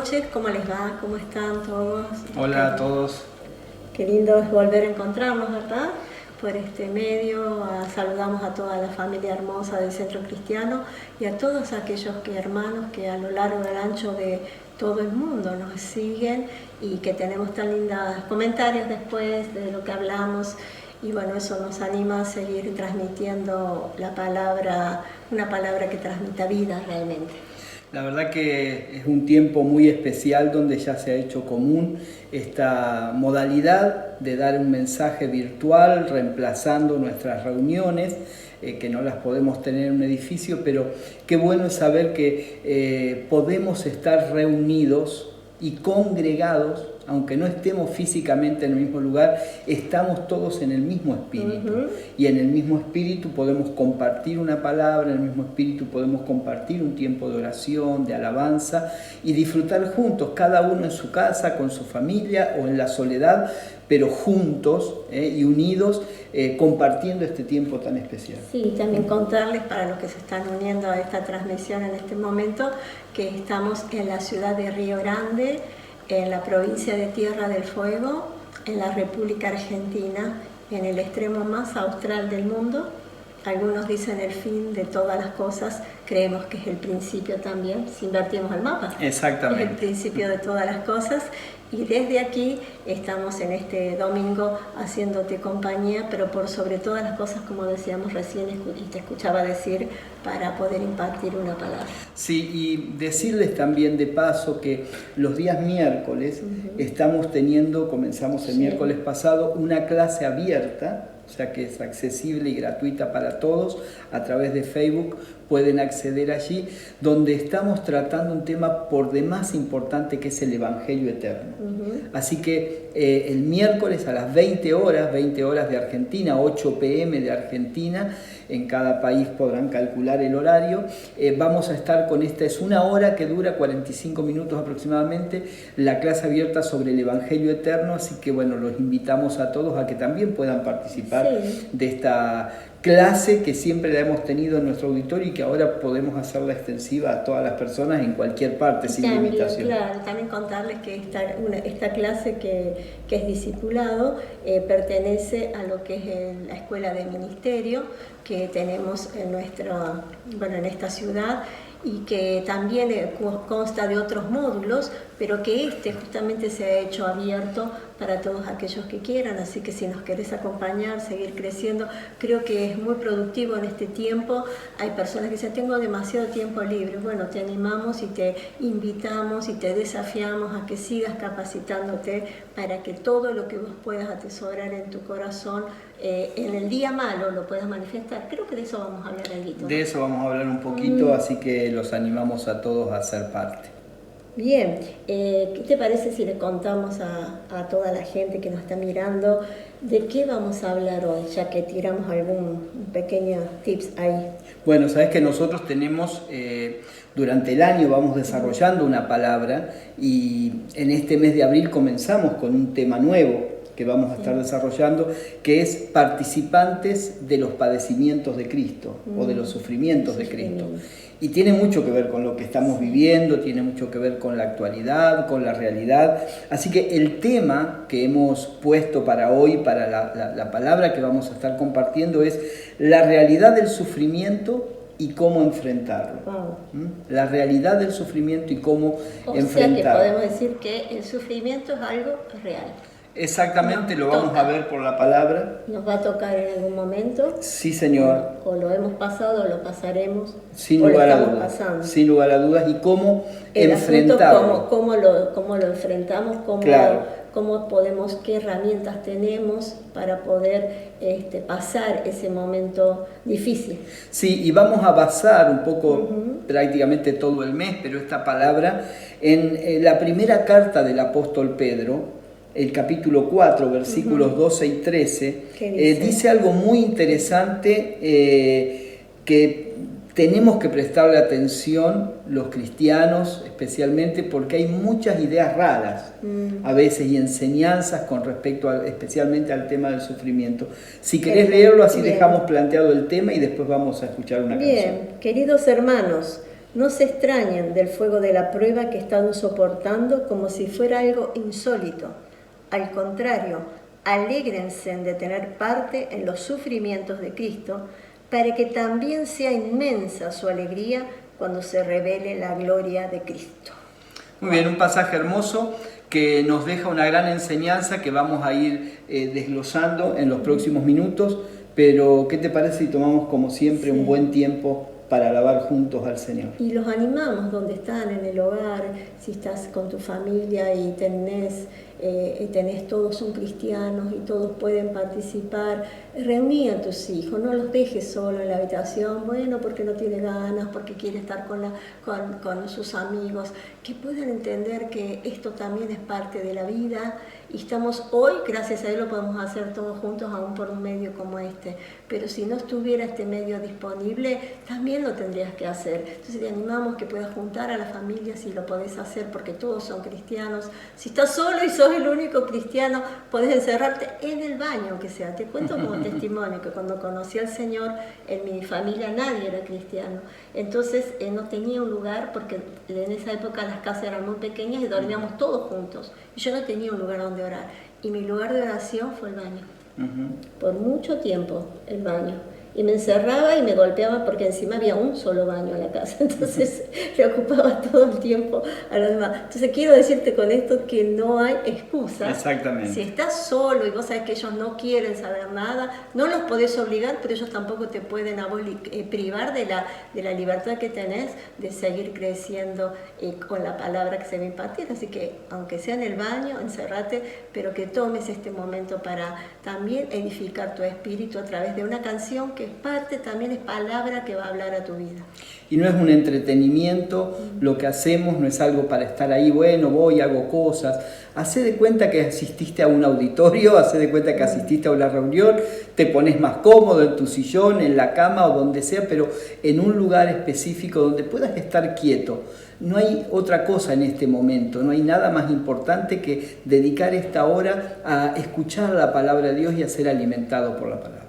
noches, ¿cómo les va? ¿Cómo están todos? Hola a todos. Qué lindo es volver a encontrarnos, ¿verdad? Por este medio, saludamos a toda la familia hermosa del Centro Cristiano y a todos aquellos hermanos que a lo largo y ancho de todo el mundo nos siguen y que tenemos tan lindos comentarios después de lo que hablamos. Y bueno, eso nos anima a seguir transmitiendo la palabra, una palabra que transmita vida realmente. La verdad que es un tiempo muy especial donde ya se ha hecho común esta modalidad de dar un mensaje virtual reemplazando nuestras reuniones, que no las podemos tener en un edificio, pero qué bueno es saber que podemos estar reunidos y congregados, aunque no estemos físicamente en el mismo lugar, estamos todos en el mismo espíritu. Y en el mismo espíritu podemos compartir una palabra, en el mismo espíritu podemos compartir un tiempo de oración, de alabanza y disfrutar juntos, cada uno en su casa, con su familia o en la soledad, pero juntos y unidos, compartiendo este tiempo tan especial. Sí, también contarles para los que se están uniendo a esta transmisión en este momento que estamos en la ciudad de Río Grande, en la provincia de Tierra del Fuego, en la República Argentina, en el extremo más austral del mundo. Algunos dicen el fin de todas las cosas, creemos que es el principio también, si invertimos el mapa. Exactamente. Es el principio de todas las cosas. Y desde aquí estamos en este domingo haciéndote compañía, pero por sobre todas las cosas, como decíamos recién y te escuchaba decir, para poder impartir una palabra. Sí, y decirles también de paso que los días miércoles estamos teniendo, comenzamos el miércoles pasado, una clase abierta, o sea que es accesible y gratuita para todos, a través de Facebook pueden acceder allí, donde estamos tratando un tema por demás importante que es el Evangelio Eterno. Así que el miércoles a las 20 horas de Argentina, 8 p.m. de Argentina, en cada país podrán calcular el horario, vamos a estar con esta, es una hora que dura 45 minutos aproximadamente, la clase abierta sobre el Evangelio Eterno, así que bueno, los invitamos a todos a que también puedan participar de esta clase que siempre la hemos tenido en nuestro auditorio y que ahora podemos hacerla extensiva a todas las personas en cualquier parte, sin limitación. Claro, también contarles que esta clase que es discipulado pertenece a lo que es la escuela de ministerio que tenemos en esta ciudad, y que también consta de otros módulos, pero que justamente se ha hecho abierto para todos aquellos que quieran, así que si nos querés acompañar, seguir creciendo, creo que es muy productivo en este tiempo. Hay personas que dicen, tengo demasiado tiempo libre. Bueno, te animamos y te invitamos y te desafiamos a que sigas capacitándote para que todo lo que vos puedas atesorar en tu corazón, en el día malo lo puedas manifestar. Creo que de eso vamos a hablar algo. De eso vamos a hablar un poquito, así que los animamos a todos a ser parte. Bien, ¿qué te parece si le contamos a toda la gente que nos está mirando de qué vamos a hablar hoy, ya que tiramos algún pequeño tips ahí? Bueno, sabes que nosotros tenemos, durante el año vamos desarrollando una palabra y en este mes de abril comenzamos con un tema nuevo que vamos a estar desarrollando, que es participantes de los padecimientos de Cristo o de los sufrimientos de Cristo. Y tiene mucho que ver con lo que estamos viviendo, tiene mucho que ver con la actualidad, con la realidad. Así que el tema que hemos puesto para hoy, para la palabra que vamos a estar compartiendo, es la realidad del sufrimiento y cómo enfrentarlo. La realidad del sufrimiento y cómo enfrentarlo. O sea que podemos decir que el sufrimiento es algo real. Exactamente, lo vamos a ver por la palabra. ¿Nos va a tocar en algún momento? Sí, Señor. O lo hemos pasado, o lo pasaremos, sin lugar a dudas. Pasando. Sin lugar a dudas. ¿Y cómo enfrentarlo? ¿Cómo lo enfrentamos? ¿Cómo podemos, qué herramientas tenemos para poder pasar ese momento difícil? Sí, y vamos a basar un poco, prácticamente todo el mes, pero esta palabra, en la primera carta del apóstol Pedro, el capítulo 4, versículos 12 y 13, dice algo muy interesante que tenemos que prestarle atención los cristianos especialmente, porque hay muchas ideas raras a veces y enseñanzas con respecto especialmente al tema del sufrimiento. Si querés leerlo, así dejamos planteado el tema y después vamos a escuchar una canción. Bien, queridos hermanos, No se extrañen del fuego de la prueba que están soportando como si fuera algo insólito. Al contrario, alégrense de tener parte en los sufrimientos de Cristo, para que también sea inmensa su alegría cuando se revele la gloria de Cristo. Muy bien, un pasaje hermoso que nos deja una gran enseñanza que vamos a ir desglosando en los próximos minutos, pero ¿qué te parece si tomamos como siempre un buen tiempo para alabar juntos al Señor? Y los animamos donde están, en el hogar, si estás con tu familia y tenés todos son cristianos y todos pueden participar, reuní a tus hijos, no los dejes solo en la habitación, bueno, porque no tiene ganas, porque quiere estar con sus amigos, que puedan entender que esto también es parte de la vida y estamos hoy, gracias a Él lo podemos hacer todos juntos, aún por un medio como este, pero si no estuviera este medio disponible, también lo tendrías que hacer. Entonces te animamos que puedas juntar a la familia si lo podés hacer, porque todos son cristianos. Si estás solo y sos el único cristiano, podés encerrarte en el baño, aunque sea. Te cuento como testimonio que cuando conocí al Señor, en mi familia nadie era cristiano. Entonces no tenía un lugar, porque en esa época las casas eran muy pequeñas y dormíamos todos juntos. Y yo no tenía un lugar donde orar. Y mi lugar de oración fue el baño. Por mucho tiempo, el baño. Y me encerraba y me golpeaba porque encima había un solo baño en la casa, entonces le ocupaba todo el tiempo a los demás. Entonces quiero decirte con esto que no hay excusa. Exactamente. Si estás solo y vos sabés que ellos no quieren saber nada, no los podés obligar, pero ellos tampoco te pueden privar de la libertad que tenés de seguir creciendo con la palabra que se va a impartir. Así que aunque sea en el baño, encerrate, pero que tomes este momento para también edificar tu espíritu a través de una canción que es parte, también es palabra que va a hablar a tu vida. Y no es un entretenimiento, lo que hacemos no es algo para estar ahí, bueno, voy, hago cosas. Hacé de cuenta que asististe a un auditorio, hacé de cuenta que asististe a una reunión, te pones más cómodo en tu sillón, en la cama o donde sea, pero en un lugar específico donde puedas estar quieto. No hay otra cosa en este momento, no hay nada más importante que dedicar esta hora a escuchar la palabra de Dios y a ser alimentado por la palabra.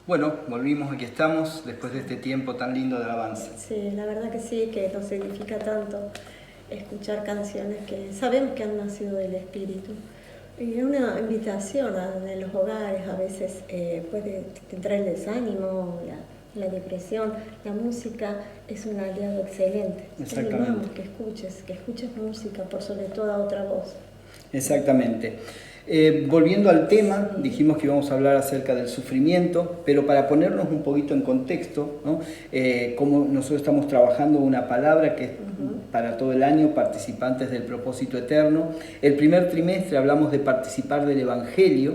Bueno, volvimos, aquí estamos, después de este tiempo tan lindo de alabanza. Sí, la verdad que sí, que nos significa tanto escuchar canciones que sabemos que han nacido del Espíritu. Y una invitación en los hogares, a veces puede entrar el desánimo, la depresión. La música es un aliado excelente. Te animamos que escuches música por sobre toda otra voz. Exactamente. Volviendo al tema, dijimos que íbamos a hablar acerca del sufrimiento, pero para ponernos un poquito en contexto, ¿no? Como nosotros estamos trabajando una palabra que es para todo el año, participantes del propósito eterno. El primer trimestre hablamos de participar del Evangelio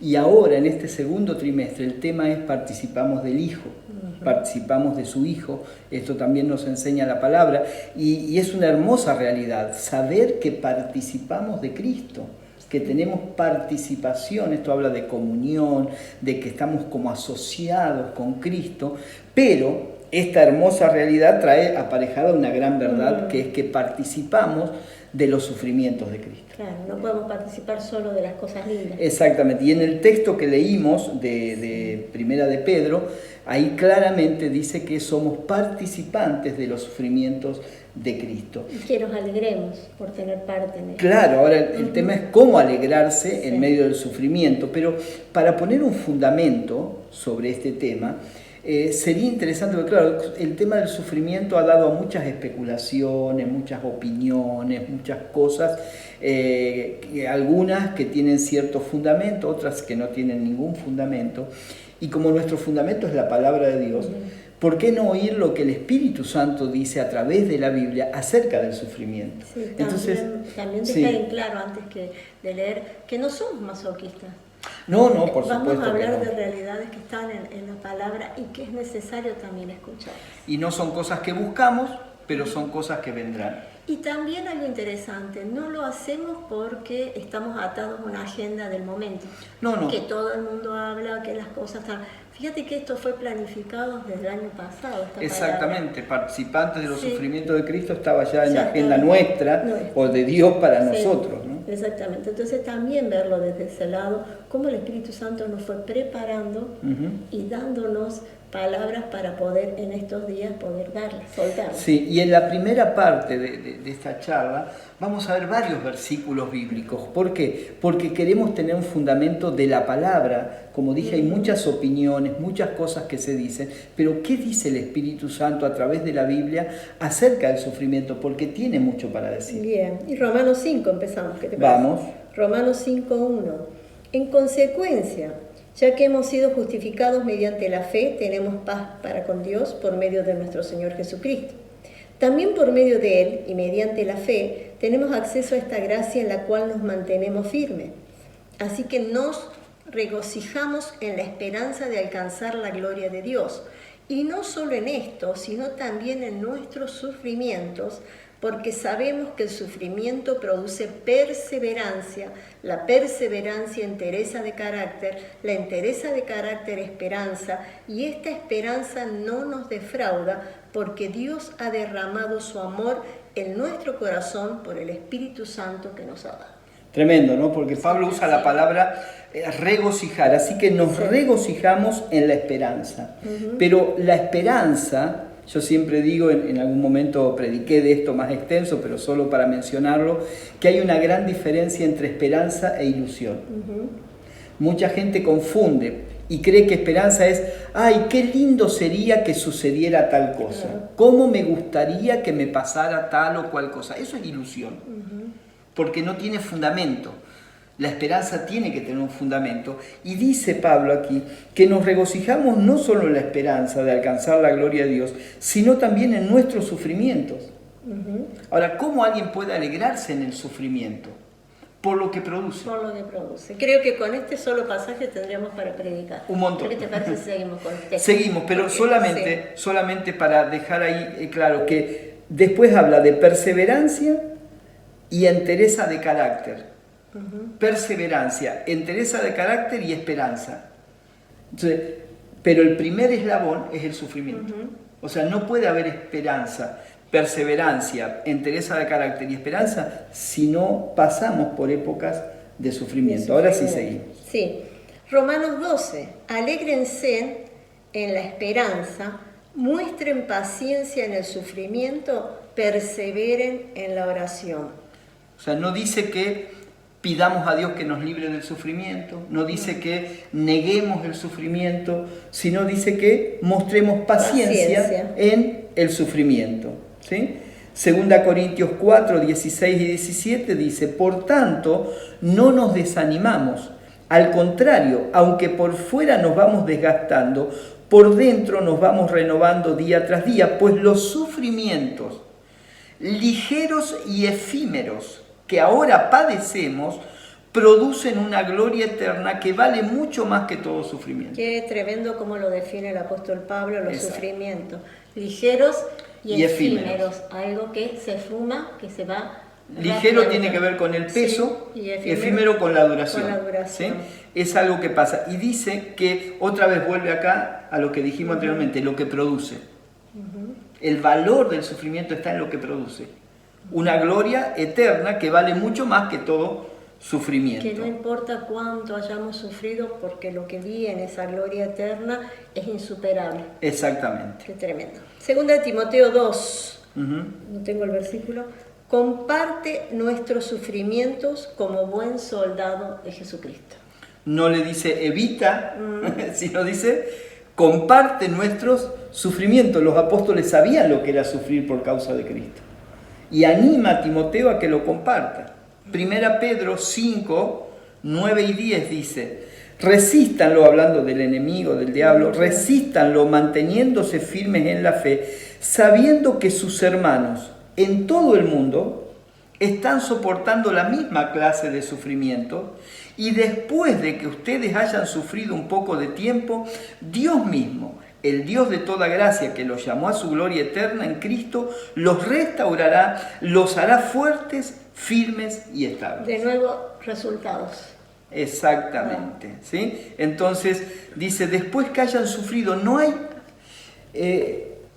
y ahora en este segundo trimestre el tema es participamos del Hijo. Participamos de su Hijo, esto también nos enseña la palabra y es una hermosa realidad, saber que participamos de Cristo, que tenemos participación, esto habla de comunión, de que estamos como asociados con Cristo, pero esta hermosa realidad trae aparejada una gran verdad, que es que participamos de los sufrimientos de Cristo. Claro, no podemos participar solo de las cosas lindas. Exactamente, y en el texto que leímos de Primera de Pedro, ahí claramente dice que somos participantes de los sufrimientos de Cristo. Y que nos alegremos por tener parte en él. Claro, ahora el tema es cómo alegrarse en medio del sufrimiento, pero para poner un fundamento sobre este tema, sería interesante, porque claro, el tema del sufrimiento ha dado a muchas especulaciones, muchas opiniones, muchas cosas, algunas que tienen cierto fundamento, otras que no tienen ningún fundamento, y como nuestro fundamento es la palabra de Dios, ¿por qué no oír lo que el Espíritu Santo dice a través de la Biblia acerca del sufrimiento? Sí, Entonces, también dejar en claro antes de leer que no somos masoquistas. No, por supuesto. Vamos a hablar que no. de realidades que están en la palabra y que es necesario también escuchar. Y no son cosas que buscamos, pero son cosas que vendrán. Y también algo interesante, no lo hacemos porque estamos atados a una agenda del momento. No. Que todo el mundo habla, que las cosas están... Fíjate que esto fue planificado desde el año pasado. Exactamente, participantes de los sufrimientos de Cristo estaba ya en la Ya agenda está. nuestra o de Dios para nosotros, ¿no? Exactamente, entonces también verlo desde ese lado, cómo el Espíritu Santo nos fue preparando y dándonos palabras para poder en estos días poder darlas, soltarlas. Sí, y en la primera parte de esta charla vamos a ver varios versículos bíblicos. ¿Por qué? Porque queremos tener un fundamento de la palabra. Como dije, hay muchas opiniones, muchas cosas que se dicen, pero ¿qué dice el Espíritu Santo a través de la Biblia acerca del sufrimiento? Porque tiene mucho para decir. Bien, y Romanos 5 empezamos, ¿qué te parece? Vamos. Romanos 5:1. En consecuencia, ya que hemos sido justificados mediante la fe, tenemos paz para con Dios por medio de nuestro Señor Jesucristo. También por medio de Él y mediante la fe tenemos acceso a esta gracia en la cual nos mantenemos firmes. Así que nos regocijamos en la esperanza de alcanzar la gloria de Dios. Y no solo en esto, sino también en nuestros sufrimientos, porque sabemos que el sufrimiento produce perseverancia, la perseverancia entereza de carácter, la entereza de carácter esperanza, y esta esperanza no nos defrauda, porque Dios ha derramado su amor en nuestro corazón por el Espíritu Santo que nos ha dado. Tremendo, ¿no? Porque Pablo usa la palabra regocijar, así que nos regocijamos en la esperanza. Pero la esperanza, yo siempre digo, en algún momento prediqué de esto más extenso, pero solo para mencionarlo, que hay una gran diferencia entre esperanza e ilusión. Mucha gente confunde y cree que esperanza es, ay, qué lindo sería que sucediera tal cosa, cómo me gustaría que me pasara tal o cual cosa. Eso es ilusión, porque no tiene fundamento. La esperanza tiene que tener un fundamento. Y dice Pablo aquí que nos regocijamos no solo en la esperanza de alcanzar la gloria de Dios, sino también en nuestros sufrimientos. Ahora, ¿cómo alguien puede alegrarse en el sufrimiento? Por lo que produce. Por lo que produce. Creo que con este solo pasaje tendríamos para predicar. Un montón. ¿Qué te parece si seguimos con este? Seguimos, pero solamente para dejar ahí claro que después habla de perseverancia y entereza de carácter. Perseverancia, entereza de carácter y esperanza. Entonces, pero el primer eslabón es el sufrimiento. O sea, no puede haber esperanza, perseverancia, entereza de carácter y esperanza si no pasamos por épocas de sufrimiento. Ahora sí seguimos. Sí. Romanos 12. Alégrense en la esperanza, muestren paciencia en el sufrimiento, perseveren en la oración. O sea, no dice que pidamos a Dios que nos libre del sufrimiento, no dice que neguemos el sufrimiento, sino dice que mostremos paciencia en el sufrimiento. ¿Sí? 2 Corintios 4, 16 y 17 dice, por tanto, no nos desanimamos. Al contrario, aunque por fuera nos vamos desgastando, por dentro nos vamos renovando día tras día, pues los sufrimientos ligeros y efímeros que ahora padecemos producen una gloria eterna que vale mucho más que todo sufrimiento. Qué tremendo como lo define el apóstol Pablo, los sufrimientos. Ligeros y efímeros. Algo que se fuma, que se va. Ligero tiene que ver con el peso, sí, y efímero con la duración. ¿Sí? Es algo que pasa. Y dice que, otra vez vuelve acá a lo que dijimos anteriormente, lo que produce. El valor del sufrimiento está en lo que produce. Una gloria eterna que vale mucho más que todo sufrimiento. Que no importa cuánto hayamos sufrido, porque lo que vi en esa gloria eterna es insuperable. Exactamente. Qué tremendo. Segunda de Timoteo 2, no tengo el versículo. Comparte nuestros sufrimientos como buen soldado de Jesucristo. No le dice evita, sino dice comparte nuestros sufrimientos. Los apóstoles sabían lo que era sufrir por causa de Cristo. Y anima a Timoteo a que lo comparta. Primera Pedro 5, 9 y 10 dice, resístanlo, hablando del enemigo, del diablo, resístanlo manteniéndose firmes en la fe, sabiendo que sus hermanos en todo el mundo están soportando la misma clase de sufrimiento y después de que ustedes hayan sufrido un poco de tiempo, Dios mismo, el Dios de toda gracia que los llamó a su gloria eterna en Cristo, los restaurará, los hará fuertes, firmes y estables. De nuevo, resultados. Exactamente. ¿Sí? Entonces, dice, después que hayan sufrido, no hay...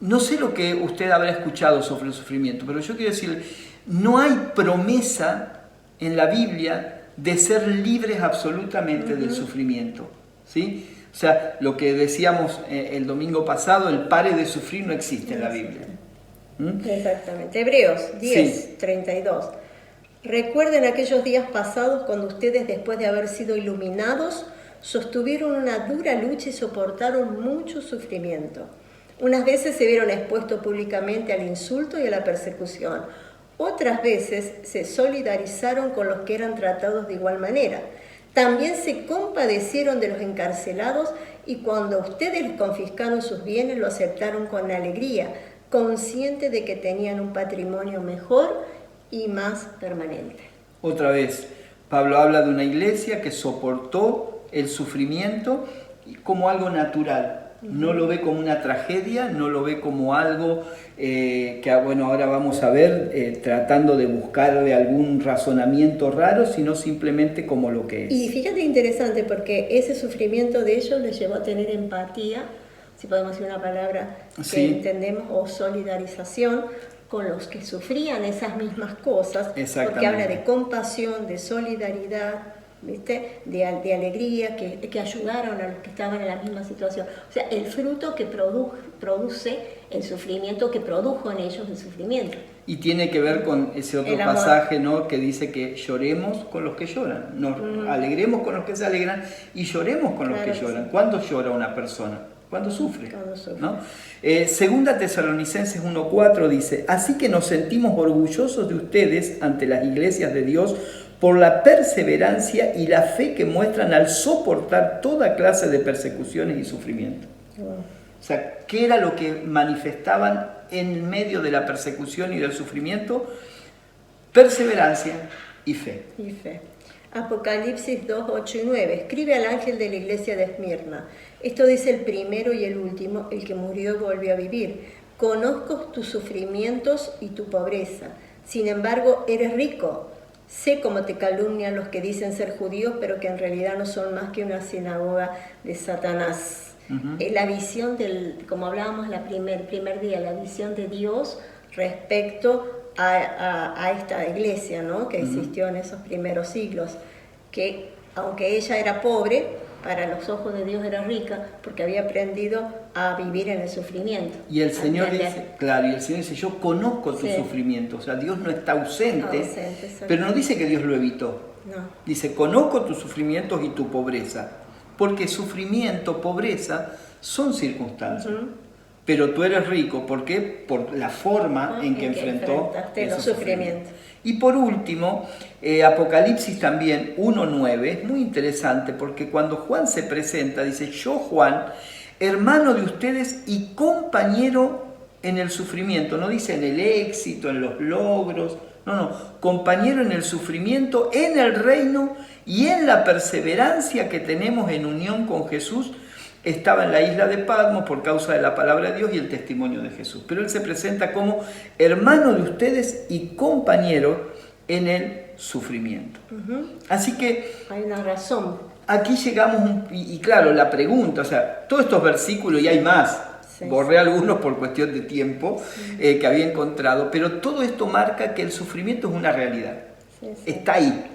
no sé lo que usted habrá escuchado sobre el sufrimiento, pero yo quiero decir, no hay promesa en la Biblia de ser libres absolutamente del sufrimiento. ¿Sí? O sea, lo que decíamos el domingo pasado, el pare de sufrir no existe en la Biblia. Exactamente. Hebreos 10, 32. Recuerden aquellos días pasados cuando ustedes, después de haber sido iluminados, sostuvieron una dura lucha y soportaron mucho sufrimiento. Unas veces se vieron expuestos públicamente al insulto y a la persecución. Otras veces se solidarizaron con los que eran tratados de igual manera. También se compadecieron de los encarcelados y cuando ustedes les confiscaron sus bienes lo aceptaron con alegría, conscientes de que tenían un patrimonio mejor y más permanente. Otra vez, Pablo habla de una iglesia que soportó el sufrimiento como algo natural. No lo ve como una tragedia, no lo ve como algo que, bueno, ahora vamos a ver, tratando de buscarle algún razonamiento raro, sino simplemente como lo que es. Y fíjate interesante, porque ese sufrimiento de ellos les llevó a tener empatía, si podemos decir una palabra que entendemos, o solidarización con los que sufrían esas mismas cosas, porque habla de compasión, de solidaridad, ¿viste? De alegría, que ayudaron a los que estaban en la misma situación. O sea, el fruto que produce el sufrimiento, que produjo en ellos el sufrimiento. Y tiene que ver con ese otro pasaje, ¿no?, que dice que lloremos con los que lloran, nos alegremos con los que se alegran y lloremos con los que lloran. Sí. ¿Cuándo llora una persona? Cuando sufre. ¿No? Segunda Tesalonicenses 1:4 dice, así que nos sentimos orgullosos de ustedes ante las iglesias de Dios por la perseverancia y la fe que muestran al soportar toda clase de persecuciones y sufrimientos. O sea, ¿qué era lo que manifestaban en medio de la persecución y del sufrimiento? Perseverancia y fe. Y fe. Apocalipsis 2, 8 y 9. Escribe al ángel de la iglesia de Esmirna. Esto dice el primero y el último, el que murió y volvió a vivir. Conozco tus sufrimientos y tu pobreza. Sin embargo, eres rico. Sé cómo te calumnian los que dicen ser judíos, pero que en realidad no son más que una sinagoga de Satanás. La visión como hablábamos primer día, la visión de Dios respecto a esta iglesia, ¿no?, que existió en esos primeros siglos, que aunque ella era pobre, para los ojos de Dios era rica porque había aprendido a vivir en el sufrimiento. Y el Señor dice, claro, y el Señor dice, yo conozco tu sufrimiento. O sea, Dios no está ausente, pero no dice que Dios lo evitó. No. Dice, conozco tus sufrimientos y tu pobreza. Porque sufrimiento, pobreza, son circunstancias. Pero tú eres rico, ¿por qué? Por la forma en que enfrentaste los sufrimientos. Y por último, Apocalipsis también 1:9, es muy interesante porque cuando Juan se presenta, dice, yo Juan, hermano de ustedes y compañero en el sufrimiento, no dice en el éxito, en los logros, no, compañero en el sufrimiento, en el reino y en la perseverancia que tenemos en unión con Jesús. Estaba en la isla de Patmos por causa de la palabra de Dios y el testimonio de Jesús. Pero él se presenta como hermano de ustedes y compañero en el sufrimiento. Así que hay una razón. Aquí llegamos, y claro, la pregunta, o sea, todos estos versículos, y hay más, borré algunos por cuestión de tiempo que había encontrado, pero todo esto marca que el sufrimiento es una realidad. Está ahí,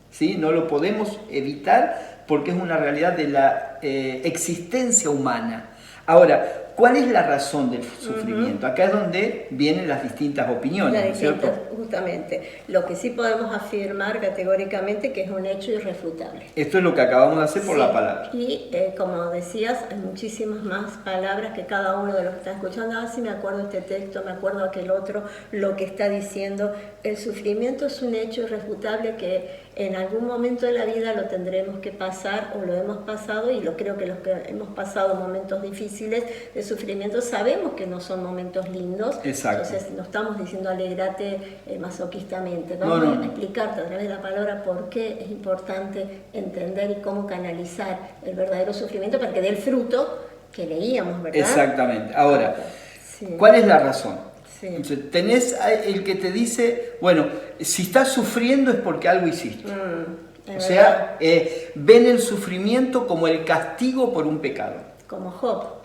¿sí? No lo podemos evitar, porque es una realidad de la existencia humana. Ahora, ¿cuál es la razón del sufrimiento? Acá es donde vienen las distintas opiniones, ¿no es cierto? Justamente. Lo que sí podemos afirmar categóricamente que es un hecho irrefutable. Esto es lo que acabamos de hacer por la palabra. Y como decías, hay muchísimas más palabras que cada uno de los que está escuchando. Sí me acuerdo este texto, me acuerdo aquel otro, lo que está diciendo. El sufrimiento es un hecho irrefutable que en algún momento de la vida lo tendremos que pasar o lo hemos pasado, y lo creo que los que hemos pasado momentos difíciles de sufrimiento sabemos que no son momentos lindos. Exacto. Entonces no estamos diciendo alegrate masoquistamente, vamos a explicarte a través de la palabra por qué es importante entender y cómo canalizar el verdadero sufrimiento para que dé el fruto que leíamos, ¿verdad? Exactamente. Ahora, ¿cuál es la razón? Entonces, tenés el que te dice, bueno, si estás sufriendo es porque algo hiciste. O sea, ven el sufrimiento como el castigo por un pecado. Como Job.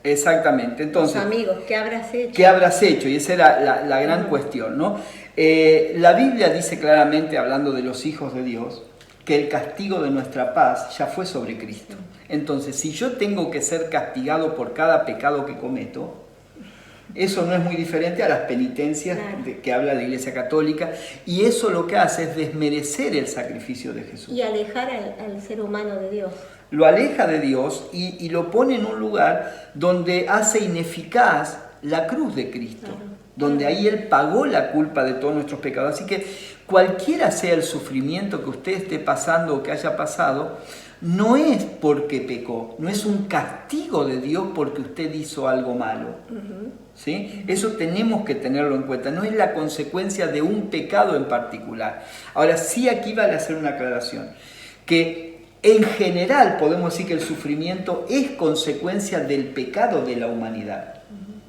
Exactamente. Entonces, los amigos, ¿qué habrás hecho? ¿Qué habrás hecho? Y esa era la gran cuestión, ¿no? La Biblia dice claramente, hablando de los hijos de Dios, que el castigo de nuestra paz ya fue sobre Cristo. Entonces, si yo tengo que ser castigado por cada pecado que cometo, eso no es muy diferente a las penitencias que habla la Iglesia Católica, y eso lo que hace es desmerecer el sacrificio de Jesús. Y alejar al ser humano de Dios. Lo aleja de Dios y lo pone en un lugar donde hace ineficaz la cruz de Cristo, donde ahí Él pagó la culpa de todos nuestros pecados. Así que cualquiera sea el sufrimiento que usted esté pasando o que haya pasado, no es porque pecó, no es un castigo de Dios porque usted hizo algo malo. ¿Sí? Eso tenemos que tenerlo en cuenta, no es la consecuencia de un pecado en particular. Ahora sí, aquí vale hacer una aclaración, que en general podemos decir que el sufrimiento es consecuencia del pecado de la humanidad.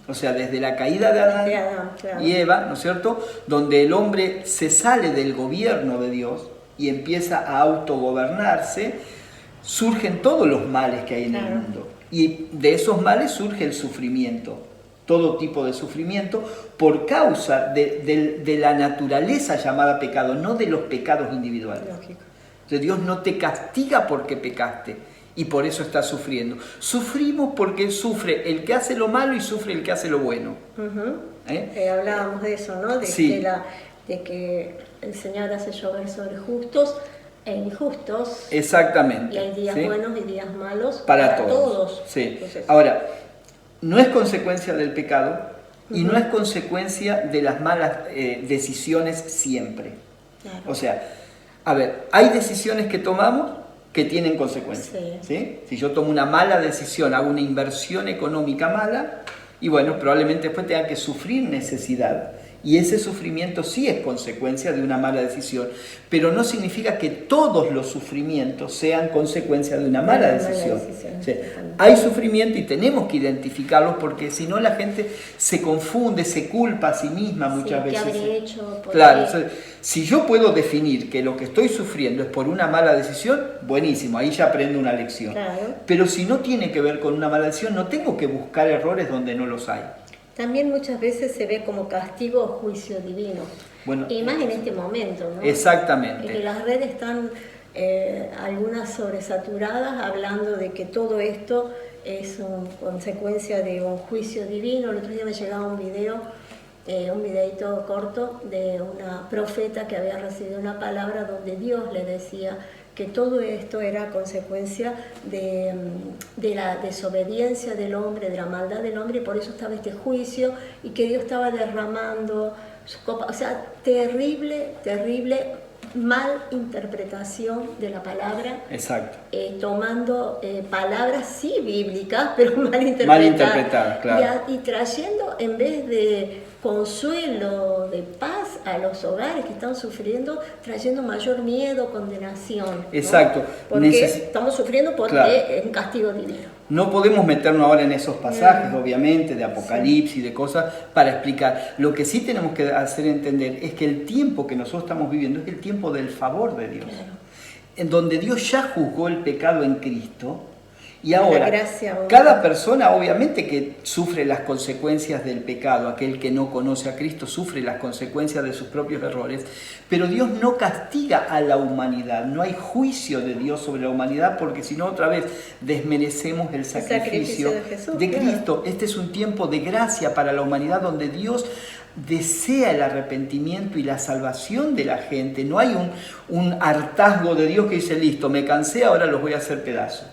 O sea, desde la caída de Adán y Eva, ¿no es cierto?, donde el hombre se sale del gobierno de Dios y empieza a autogobernarse, surgen todos los males que hay en el mundo. Y de esos males surge el sufrimiento, todo tipo de sufrimiento, por causa de la naturaleza llamada pecado, no de los pecados individuales. Lógico. Entonces Dios no te castiga porque pecaste y por eso estás sufriendo. Sufrimos porque sufre el que hace lo malo y sufre el que hace lo bueno. Hablábamos de eso, ¿no? De que el Señor hace llover sobre justos e injustos. Exactamente. Y hay días buenos y días malos para todos. Sí. Entonces, ahora, no es consecuencia del pecado y no es consecuencia de las malas decisiones siempre. Claro. O sea, a ver, hay decisiones que tomamos que tienen consecuencias. ¿Sí? Si yo tomo una mala decisión, hago una inversión económica mala, y bueno, probablemente después tenga que sufrir necesidad. Y ese sufrimiento sí es consecuencia de una mala decisión, pero no significa que todos los sufrimientos sean consecuencia de una mala decisión. Sí. Hay sufrimiento y tenemos que identificarlos, porque si no la gente se confunde, se culpa a sí misma muchas veces. ¿Qué habré hecho? Claro, o sea, si yo puedo definir que lo que estoy sufriendo es por una mala decisión, buenísimo, ahí ya aprendo una lección. Claro. Pero si no tiene que ver con una mala decisión, no tengo que buscar errores donde no los hay. También muchas veces se ve como castigo o juicio divino. Bueno, y más en este momento, ¿no? Exactamente. En que las redes están algunas sobresaturadas hablando de que todo esto es consecuencia de un juicio divino. El otro día me llegaba un videito corto de una profeta que había recibido una palabra donde Dios le decía que todo esto era consecuencia de la desobediencia del hombre, de la maldad del hombre, y por eso estaba este juicio, y que Dios estaba derramando su copa. O sea, terrible, terrible mal interpretación de la palabra. Exacto. Tomando palabras sí bíblicas, pero mal interpretadas. Mal interpretadas, claro. Y trayendo, en vez de consuelo, de paz a los hogares que están sufriendo, trayendo mayor miedo, condenación, ¿no? Exacto. Porque estamos sufriendo porque claro, es un castigo divino. No podemos meternos ahora en esos pasajes, obviamente, de Apocalipsis, de cosas, para explicar. Lo que sí tenemos que hacer entender es que el tiempo que nosotros estamos viviendo es el tiempo del favor de Dios. Claro. En donde Dios ya juzgó el pecado en Cristo. Y ahora, cada persona obviamente que sufre las consecuencias del pecado, aquel que no conoce a Cristo sufre las consecuencias de sus propios errores, pero Dios no castiga a la humanidad, no hay juicio de Dios sobre la humanidad, porque si no otra vez desmerecemos el sacrificio de Jesús, de Cristo. Este es un tiempo de gracia para la humanidad donde Dios desea el arrepentimiento y la salvación de la gente. No hay un hartazgo de Dios que dice, listo, me cansé, ahora los voy a hacer pedazos.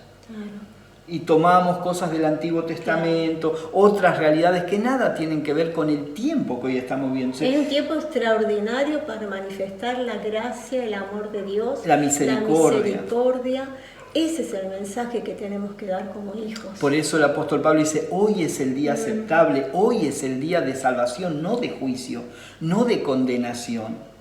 Y tomamos cosas del Antiguo Testamento, otras realidades que nada tienen que ver con el tiempo que hoy estamos viviendo. Es un tiempo extraordinario para manifestar la gracia, el amor de Dios, la misericordia. La misericordia. Ese es el mensaje que tenemos que dar como hijos. Por eso el apóstol Pablo dice, hoy es el día aceptable, hoy es el día de salvación, no de juicio, no de condenación.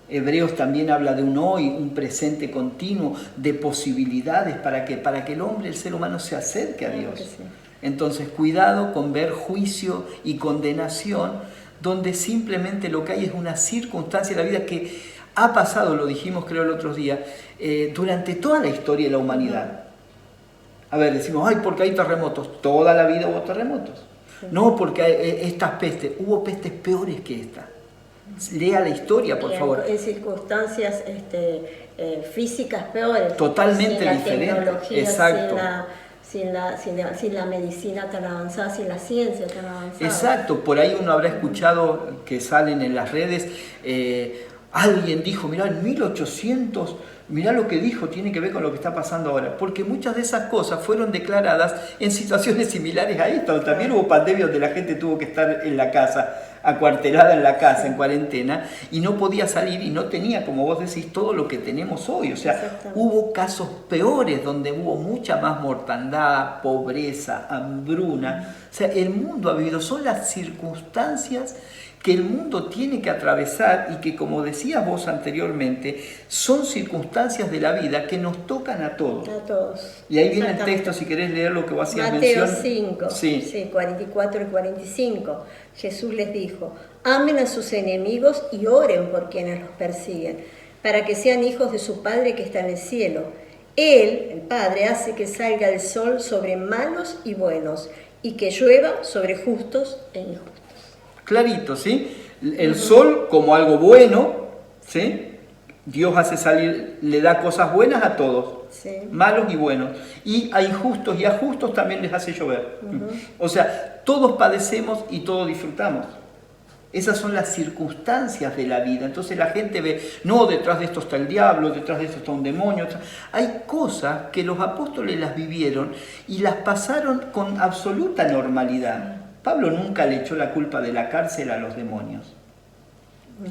Hebreos también habla de un hoy, un presente continuo, de posibilidades para que el hombre, el ser humano, se acerque a Dios. Sí. Entonces, cuidado con ver juicio y condenación, donde simplemente lo que hay es una circunstancia de la vida que ha pasado, lo dijimos creo el otro día, durante toda la historia de la humanidad. A ver, decimos, ay, porque hay terremotos. Toda la vida hubo terremotos. Sí. No, porque hay estas pestes. Hubo pestes peores que esta. Lea la historia, por favor. En circunstancias físicas peores. Totalmente diferentes. Exacto. Sin la medicina tan avanzada, sin la ciencia tan avanzada. Exacto. Por ahí uno habrá escuchado que salen en las redes, alguien dijo, mirá, en 1800... Mirá lo que dijo, tiene que ver con lo que está pasando ahora. Porque muchas de esas cosas fueron declaradas en situaciones similares a esta. También hubo pandemias donde la gente tuvo que estar en la casa, acuartelada en la casa, en cuarentena, y no podía salir y no tenía, como vos decís, todo lo que tenemos hoy. O sea, hubo casos peores donde hubo mucha más mortandad, pobreza, hambruna. O sea, el mundo ha vivido, son las circunstancias que el mundo tiene que atravesar y que, como decías vos anteriormente, son circunstancias de la vida que nos tocan a todos. A todos. Y ahí viene el texto, si querés leer lo que vos hacías mención. Mateo 5, sí, 44 y 45. Jesús les dijo, amen a sus enemigos y oren por quienes los persiguen, para que sean hijos de su Padre que está en el cielo. Él, el Padre, hace que salga el sol sobre malos y buenos, y que llueva sobre justos e injustos. Clarito, ¿sí? El sol como algo bueno, ¿sí? Dios hace salir, le da cosas buenas a todos, malos y buenos. Y a injustos y a justos también les hace llover. O sea, todos padecemos y todos disfrutamos. Esas son las circunstancias de la vida. Entonces la gente ve, no, detrás de esto está el diablo, detrás de esto está un demonio. Hay cosas que los apóstoles las vivieron y las pasaron con absoluta normalidad. Pablo nunca le echó la culpa de la cárcel a los demonios.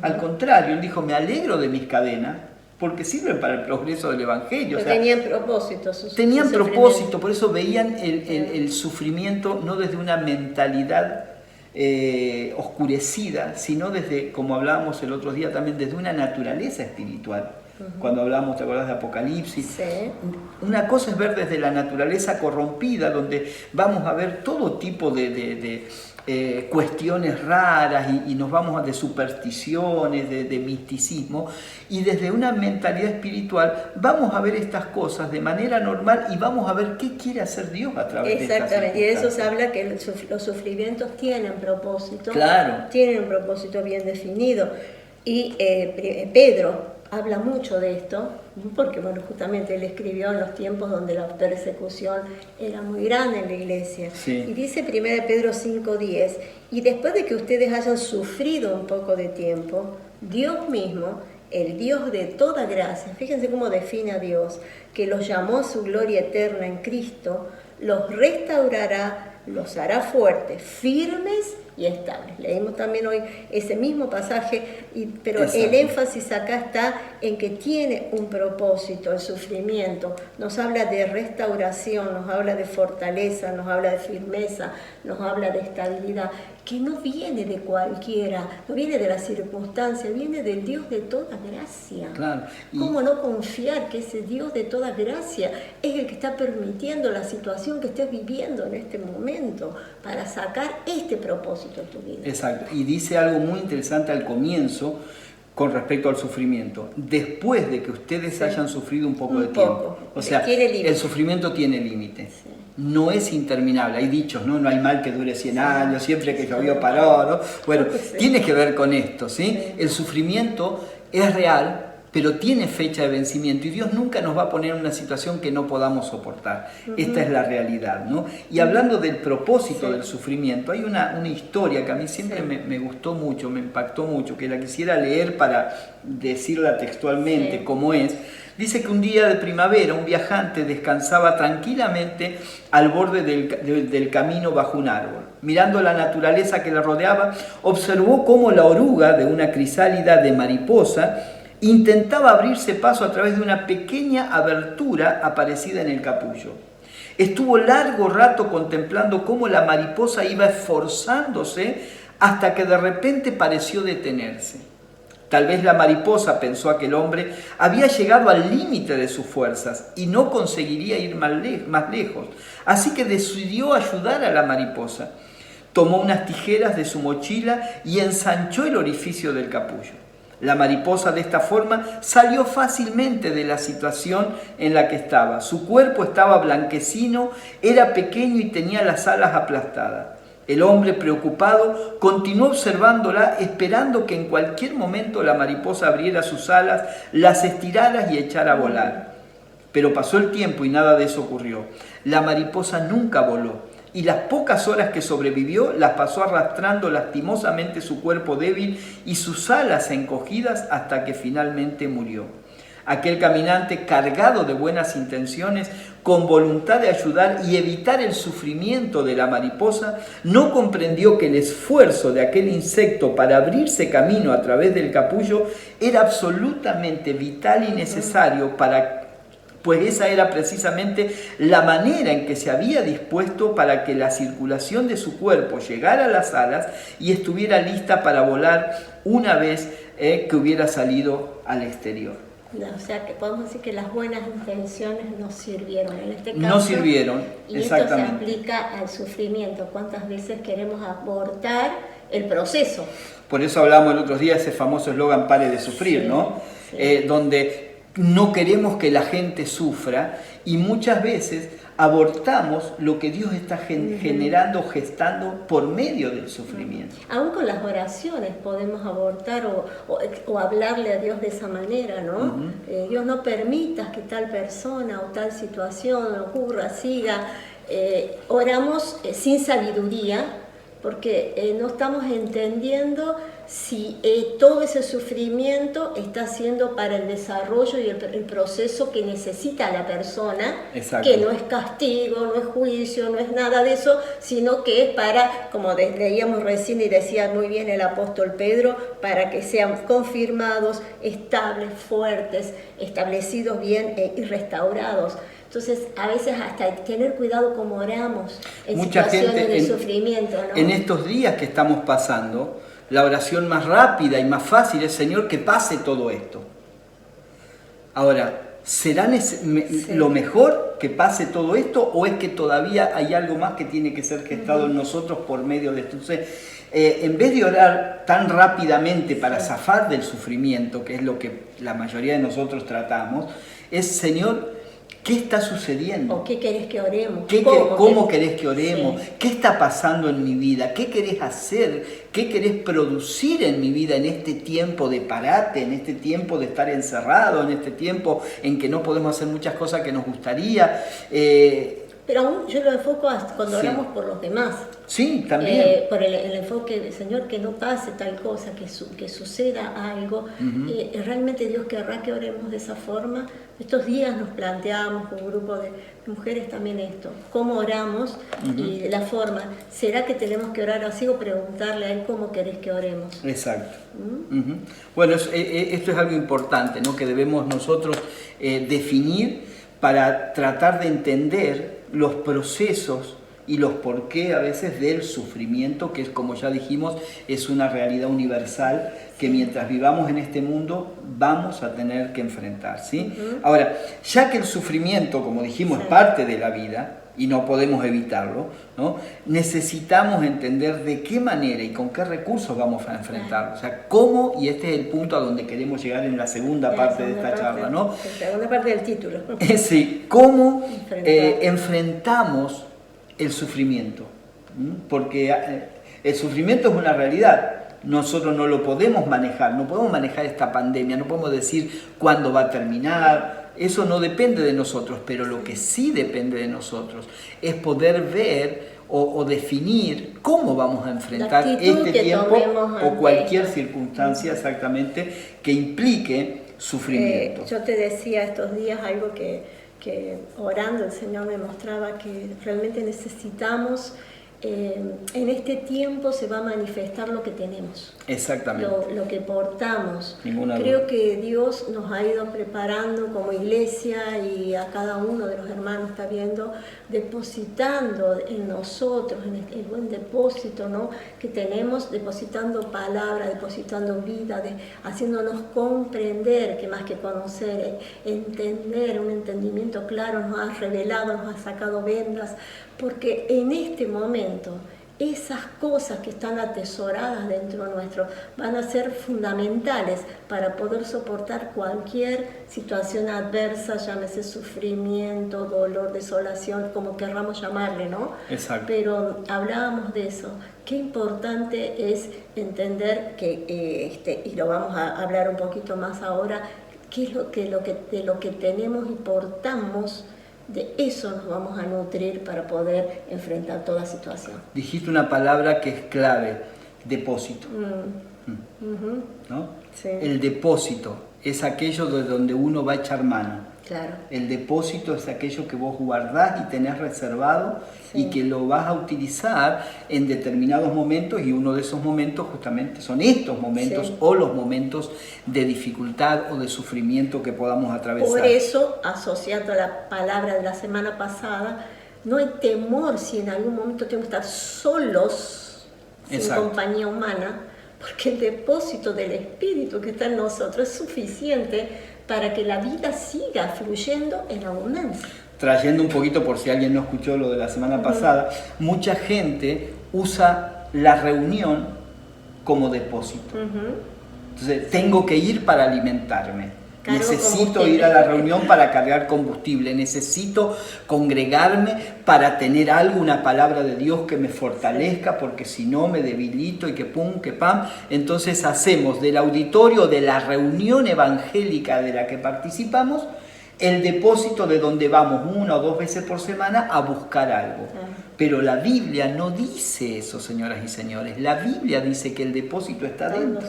Al contrario, él dijo, me alegro de mis cadenas porque sirven para el progreso del Evangelio. Pero tenían propósito. Tenían propósito, por eso veían el sufrimiento no desde una mentalidad oscurecida, sino desde, como hablábamos el otro día también, desde una naturaleza espiritual. Cuando hablamos, ¿te acordás de Apocalipsis? Sí. Una cosa es ver desde la naturaleza corrompida, donde vamos a ver todo tipo de cuestiones raras y nos vamos de supersticiones, de misticismo, y desde una mentalidad espiritual vamos a ver estas cosas de manera normal y vamos a ver qué quiere hacer Dios a través de estas circunstancias. Exactamente, y de eso se habla que los sufrimientos tienen propósito, claro, tienen un propósito bien definido. Y Pedro, habla mucho de esto, porque bueno, justamente él escribió en los tiempos donde la persecución era muy grande en la iglesia. Sí. Y dice 1 Pedro 5:10, y después de que ustedes hayan sufrido un poco de tiempo, Dios mismo, el Dios de toda gracia, fíjense cómo define a Dios, que los llamó a su gloria eterna en Cristo, los restaurará, los hará fuertes, firmes y estables. Leímos también hoy ese mismo pasaje, pero exacto, el énfasis acá está en que tiene un propósito, el sufrimiento. Nos habla de restauración, nos habla de fortaleza, nos habla de firmeza, nos habla de estabilidad, que no viene de cualquiera, no viene de la circunstancia, viene del Dios de toda gracia. Claro. ¿Cómo no confiar que ese Dios de toda gracia es el que está permitiendo la situación que estés viviendo en este momento para sacar este propósito en tu vida? Exacto. Y dice algo muy interesante al comienzo con respecto al sufrimiento. Después de que ustedes hayan sufrido un poco de tiempo. O sea, el sufrimiento tiene límite. Sí. No es interminable. Hay dichos, ¿no? No hay mal que dure 100 años, siempre que llovió paró, ¿no? Bueno, tiene que ver con esto, ¿sí? El sufrimiento es real, pero tiene fecha de vencimiento y Dios nunca nos va a poner en una situación que no podamos soportar. Esta es la realidad, ¿no? Y hablando del propósito del sufrimiento, hay una historia que a mí siempre me gustó mucho, me impactó mucho, que la quisiera leer para decirla textualmente como es. Dice que un día de primavera un viajante descansaba tranquilamente al borde del camino bajo un árbol. Mirando la naturaleza que le rodeaba, observó cómo la oruga de una crisálida de mariposa intentaba abrirse paso a través de una pequeña abertura aparecida en el capullo. Estuvo largo rato contemplando cómo la mariposa iba esforzándose hasta que de repente pareció detenerse. Tal vez la mariposa, pensó aquel hombre, había llegado al límite de sus fuerzas y no conseguiría ir más lejos. Así que decidió ayudar a la mariposa. Tomó unas tijeras de su mochila y ensanchó el orificio del capullo. La mariposa de esta forma salió fácilmente de la situación en la que estaba. Su cuerpo estaba blanquecino, era pequeño y tenía las alas aplastadas. El hombre, preocupado, continuó observándola, esperando que en cualquier momento la mariposa abriera sus alas, las estirara y echara a volar. Pero pasó el tiempo y nada de eso ocurrió. La mariposa nunca voló. Y las pocas horas que sobrevivió las pasó arrastrando lastimosamente su cuerpo débil y sus alas encogidas hasta que finalmente murió. Aquel caminante, cargado de buenas intenciones, con voluntad de ayudar y evitar el sufrimiento de la mariposa, no comprendió que el esfuerzo de aquel insecto para abrirse camino a través del capullo era absolutamente vital y necesario pues esa era precisamente la manera en que se había dispuesto para que la circulación de su cuerpo llegara a las alas y estuviera lista para volar una vez que hubiera salido al exterior. O sea, que podemos decir que las buenas intenciones no sirvieron en este caso. No sirvieron, y exactamente. Esto se aplica al sufrimiento. ¿Cuántas veces queremos abortar el proceso? Por eso hablamos el otro día de ese famoso eslogan "Pare de sufrir", ¿no? Sí. Donde no queremos que la gente sufra y muchas veces abortamos lo que Dios está generando, gestando por medio del sufrimiento. Aún con las oraciones podemos abortar o hablarle a Dios de esa manera, ¿no? Dios, no permitas que tal persona o tal situación ocurra, siga. Oramos sin sabiduría porque no estamos entendiendo si todo ese sufrimiento está siendo para el desarrollo y el proceso que necesita la persona. Exacto. Que no es castigo, no es juicio, no es nada de eso, sino que es para, como leíamos recién y decía muy bien el apóstol Pedro, para que sean confirmados, estables, fuertes, establecidos bien y restaurados. Entonces, a veces hasta tener cuidado como oramos en mucha situaciones gente de sufrimiento, ¿no? En estos días que estamos pasando, la oración más rápida y más fácil es: Señor, que pase todo esto. Ahora, ¿será lo mejor que pase todo esto o es que todavía hay algo más que tiene que ser gestado en nosotros por medio de esto? Entonces, en vez de orar tan rápidamente para zafar del sufrimiento, que es lo que la mayoría de nosotros tratamos, es: Señor, ¿Qué está sucediendo? ¿O qué querés que oremos? ¿Cómo querés que oremos? Sí. ¿Qué está pasando en mi vida? ¿Qué querés hacer? ¿Qué querés producir en mi vida en este tiempo de parate, en este tiempo de estar encerrado, en este tiempo en que no podemos hacer muchas cosas que nos gustaría? Pero aún yo lo enfoco cuando Sí. oramos por los demás. Sí, también. Por el enfoque, Señor, que no pase tal cosa, que suceda algo. Realmente Dios querrá que oremos de esa forma. Estos días nos planteamos con un grupo de mujeres también esto, cómo oramos y la forma. ¿Será que tenemos que orar así o preguntarle a Él cómo querés que oremos? Exacto. Bueno, esto es algo importante, ¿no? Que debemos nosotros definir para tratar de entender los procesos y los por qué a veces del sufrimiento, que es, como ya dijimos, es una realidad universal que mientras vivamos en este mundo vamos a tener que enfrentar, ¿sí? Ahora, ya que el sufrimiento, como dijimos, es parte de la vida y no podemos evitarlo, ¿no? Necesitamos entender de qué manera y con qué recursos vamos a enfrentarlo. O sea, cómo, y este es el punto a donde queremos llegar en la segunda parte de esta charla, ¿no? La segunda parte del título. Sí, cómo enfrentamos el sufrimiento. Porque el sufrimiento es una realidad. Nosotros no lo podemos manejar, no podemos manejar esta pandemia, no podemos decir cuándo va a terminar. Eso no depende de nosotros, pero lo que sí depende de nosotros es poder ver o definir cómo vamos a enfrentar este tiempo o cualquier circunstancia exactamente que implique sufrimiento. Yo te decía estos días algo que orando el Señor me mostraba que realmente necesitamos, en este tiempo se va a manifestar lo que tenemos. Exactamente. Lo que portamos. Ninguna Creo duda. que Dios nos ha ido preparando como iglesia y a cada uno de los hermanos está viendo, depositando en nosotros, en el buen depósito, ¿no? Que tenemos, depositando palabra, depositando vida, haciéndonos comprender, que más que conocer, entender, un entendimiento claro, nos ha revelado, nos ha sacado vendas, porque en este momento esas cosas que están atesoradas dentro nuestro van a ser fundamentales para poder soportar cualquier situación adversa, llámese sufrimiento, dolor, desolación, como querramos llamarle, ¿no? Exacto. Pero hablábamos de eso. Qué importante es entender que, y lo vamos a hablar un poquito más ahora, qué es de lo que tenemos y portamos. De eso nos vamos a nutrir para poder enfrentar toda situación. Dijiste una palabra que es clave, depósito. ¿No? Sí. El depósito es aquello de donde uno va a echar mano. Claro. El depósito es aquello que vos guardás y tenés reservado y que lo vas a utilizar en determinados momentos, y uno de esos momentos justamente son estos momentos o los momentos de dificultad o de sufrimiento que podamos atravesar. Por eso, asociando a la palabra de la semana pasada, no hay temor si en algún momento tenemos que estar solos, sin compañía humana, porque el depósito del Espíritu que está en nosotros es suficiente para que la vida siga fluyendo en abundancia. Trayendo un poquito, por si alguien no escuchó lo de la semana pasada, mucha gente usa la reunión como depósito. Entonces, tengo que ir para alimentarme. Necesito ir a la reunión para cargar combustible, necesito congregarme para tener algo, una palabra de Dios que me fortalezca, porque si no me debilito y que pum, que pam. Entonces hacemos del auditorio de la reunión evangélica de la que participamos el depósito de donde vamos 1 o 2 veces por semana a buscar algo. Pero la Biblia no dice eso, señoras y señores. La Biblia dice que el depósito está dentro.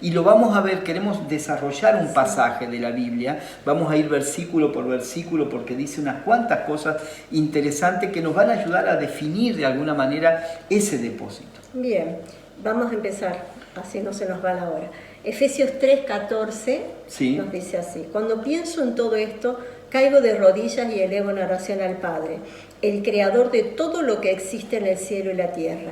Y lo vamos a ver, queremos desarrollar un pasaje de la Biblia. Vamos a ir versículo por versículo porque dice unas cuantas cosas interesantes que nos van a ayudar a definir de alguna manera ese depósito. Bien, vamos a empezar, así no se nos va la hora. Efesios 3:14 nos dice así: cuando pienso en todo esto, caigo de rodillas y elevo en oración al Padre, el creador de todo lo que existe en el cielo y la tierra.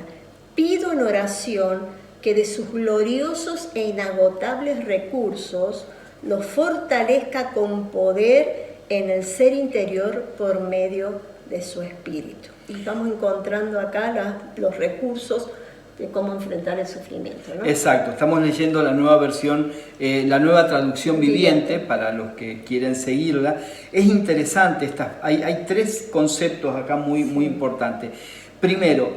Pido en oración que de sus gloriosos e inagotables recursos los fortalezca con poder en el ser interior por medio de su Espíritu. Y vamos encontrando acá los recursos de cómo enfrentar el sufrimiento, ¿no? Exacto, estamos leyendo la nueva versión, la nueva traducción viviente, para los que quieren seguirla. Es interesante, hay tres conceptos acá muy importantes. Primero,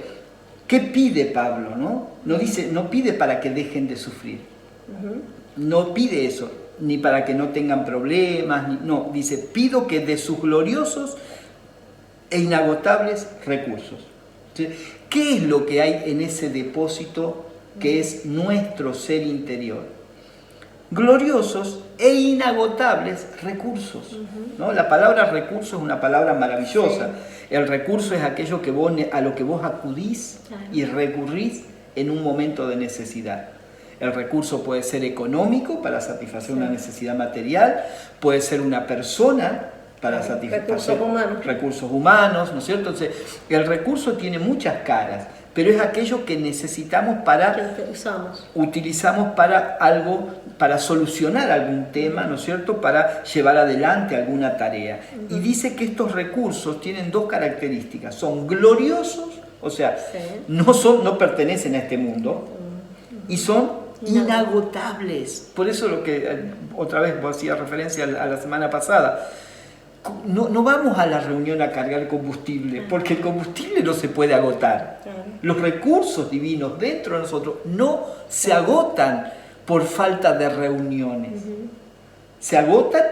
¿qué pide Pablo? No pide para que dejen de sufrir, no pide eso, ni para que no tengan problemas, no, dice, pido que de sus gloriosos e inagotables recursos. ¿Qué es lo que hay en ese depósito que es nuestro ser interior? Gloriosos e inagotables recursos, ¿no? La palabra recurso es una palabra maravillosa. Sí. El recurso es aquello a lo que vos acudís y recurrís en un momento de necesidad. El recurso puede ser económico para satisfacer una necesidad material, puede ser una persona para satisfacer recursos humanos, ¿no es cierto? Entonces, el recurso tiene muchas caras, pero es aquello que necesitamos utilizamos para algo, para solucionar algún tema, ¿no es cierto? Para llevar adelante alguna tarea. Y dice que estos recursos tienen dos características, son gloriosos, o sea, no pertenecen a este mundo, y son inagotables. Por eso lo que otra vez vos hacías referencia a la semana pasada. No vamos a la reunión a cargar combustible, porque el combustible no se puede agotar. Los recursos divinos dentro de nosotros no se agotan por falta de reuniones. Se agotan,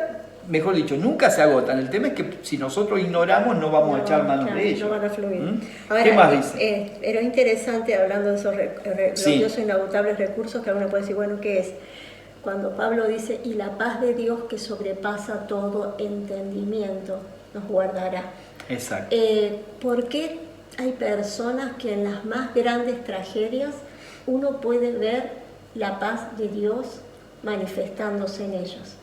mejor dicho, nunca se agotan. El tema es que si nosotros ignoramos no vamos a echar manos de ellos. No van a fluir. Ahora, ¿qué más dice? Era interesante, hablando de esos gloriosos inagotables recursos, que alguno puede decir, bueno, ¿qué es? Cuando Pablo dice, y la paz de Dios que sobrepasa todo entendimiento, nos guardará. Exacto. ¿Por qué hay personas que en las más grandes tragedias uno puede ver la paz de Dios manifestándose en ellos?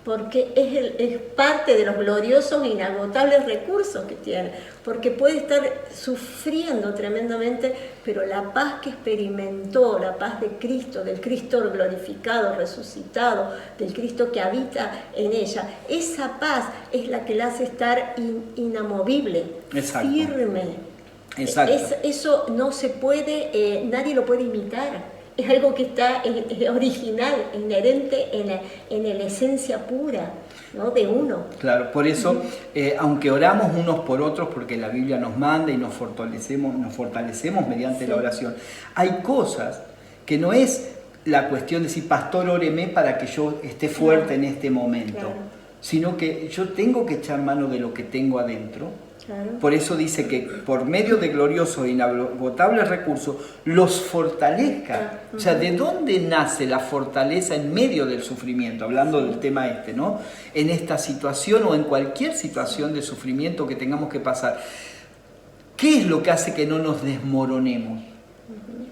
Porque es parte de los gloriosos e inagotables recursos que tiene, porque puede estar sufriendo tremendamente, pero la paz que experimentó, la paz de Cristo, del Cristo glorificado, resucitado, del Cristo que habita en ella, esa paz es la que la hace estar inamovible, firme. Exacto. Eso no se puede, nadie lo puede imitar. Es algo que está original, inherente en la esencia pura, ¿no? De uno. Claro, por eso, aunque oramos unos por otros, porque la Biblia nos manda y nos fortalecemos mediante la oración, hay cosas que no es la cuestión de decir, pastor, óreme para que yo esté fuerte en este momento, sino que yo tengo que echar mano de lo que tengo adentro. Por eso dice que por medio de gloriosos e inagotables recursos los fortalezca. O sea, ¿de dónde nace la fortaleza en medio del sufrimiento? Hablando del tema ¿no? En esta situación o en cualquier situación de sufrimiento que tengamos que pasar. ¿Qué es lo que hace que no nos desmoronemos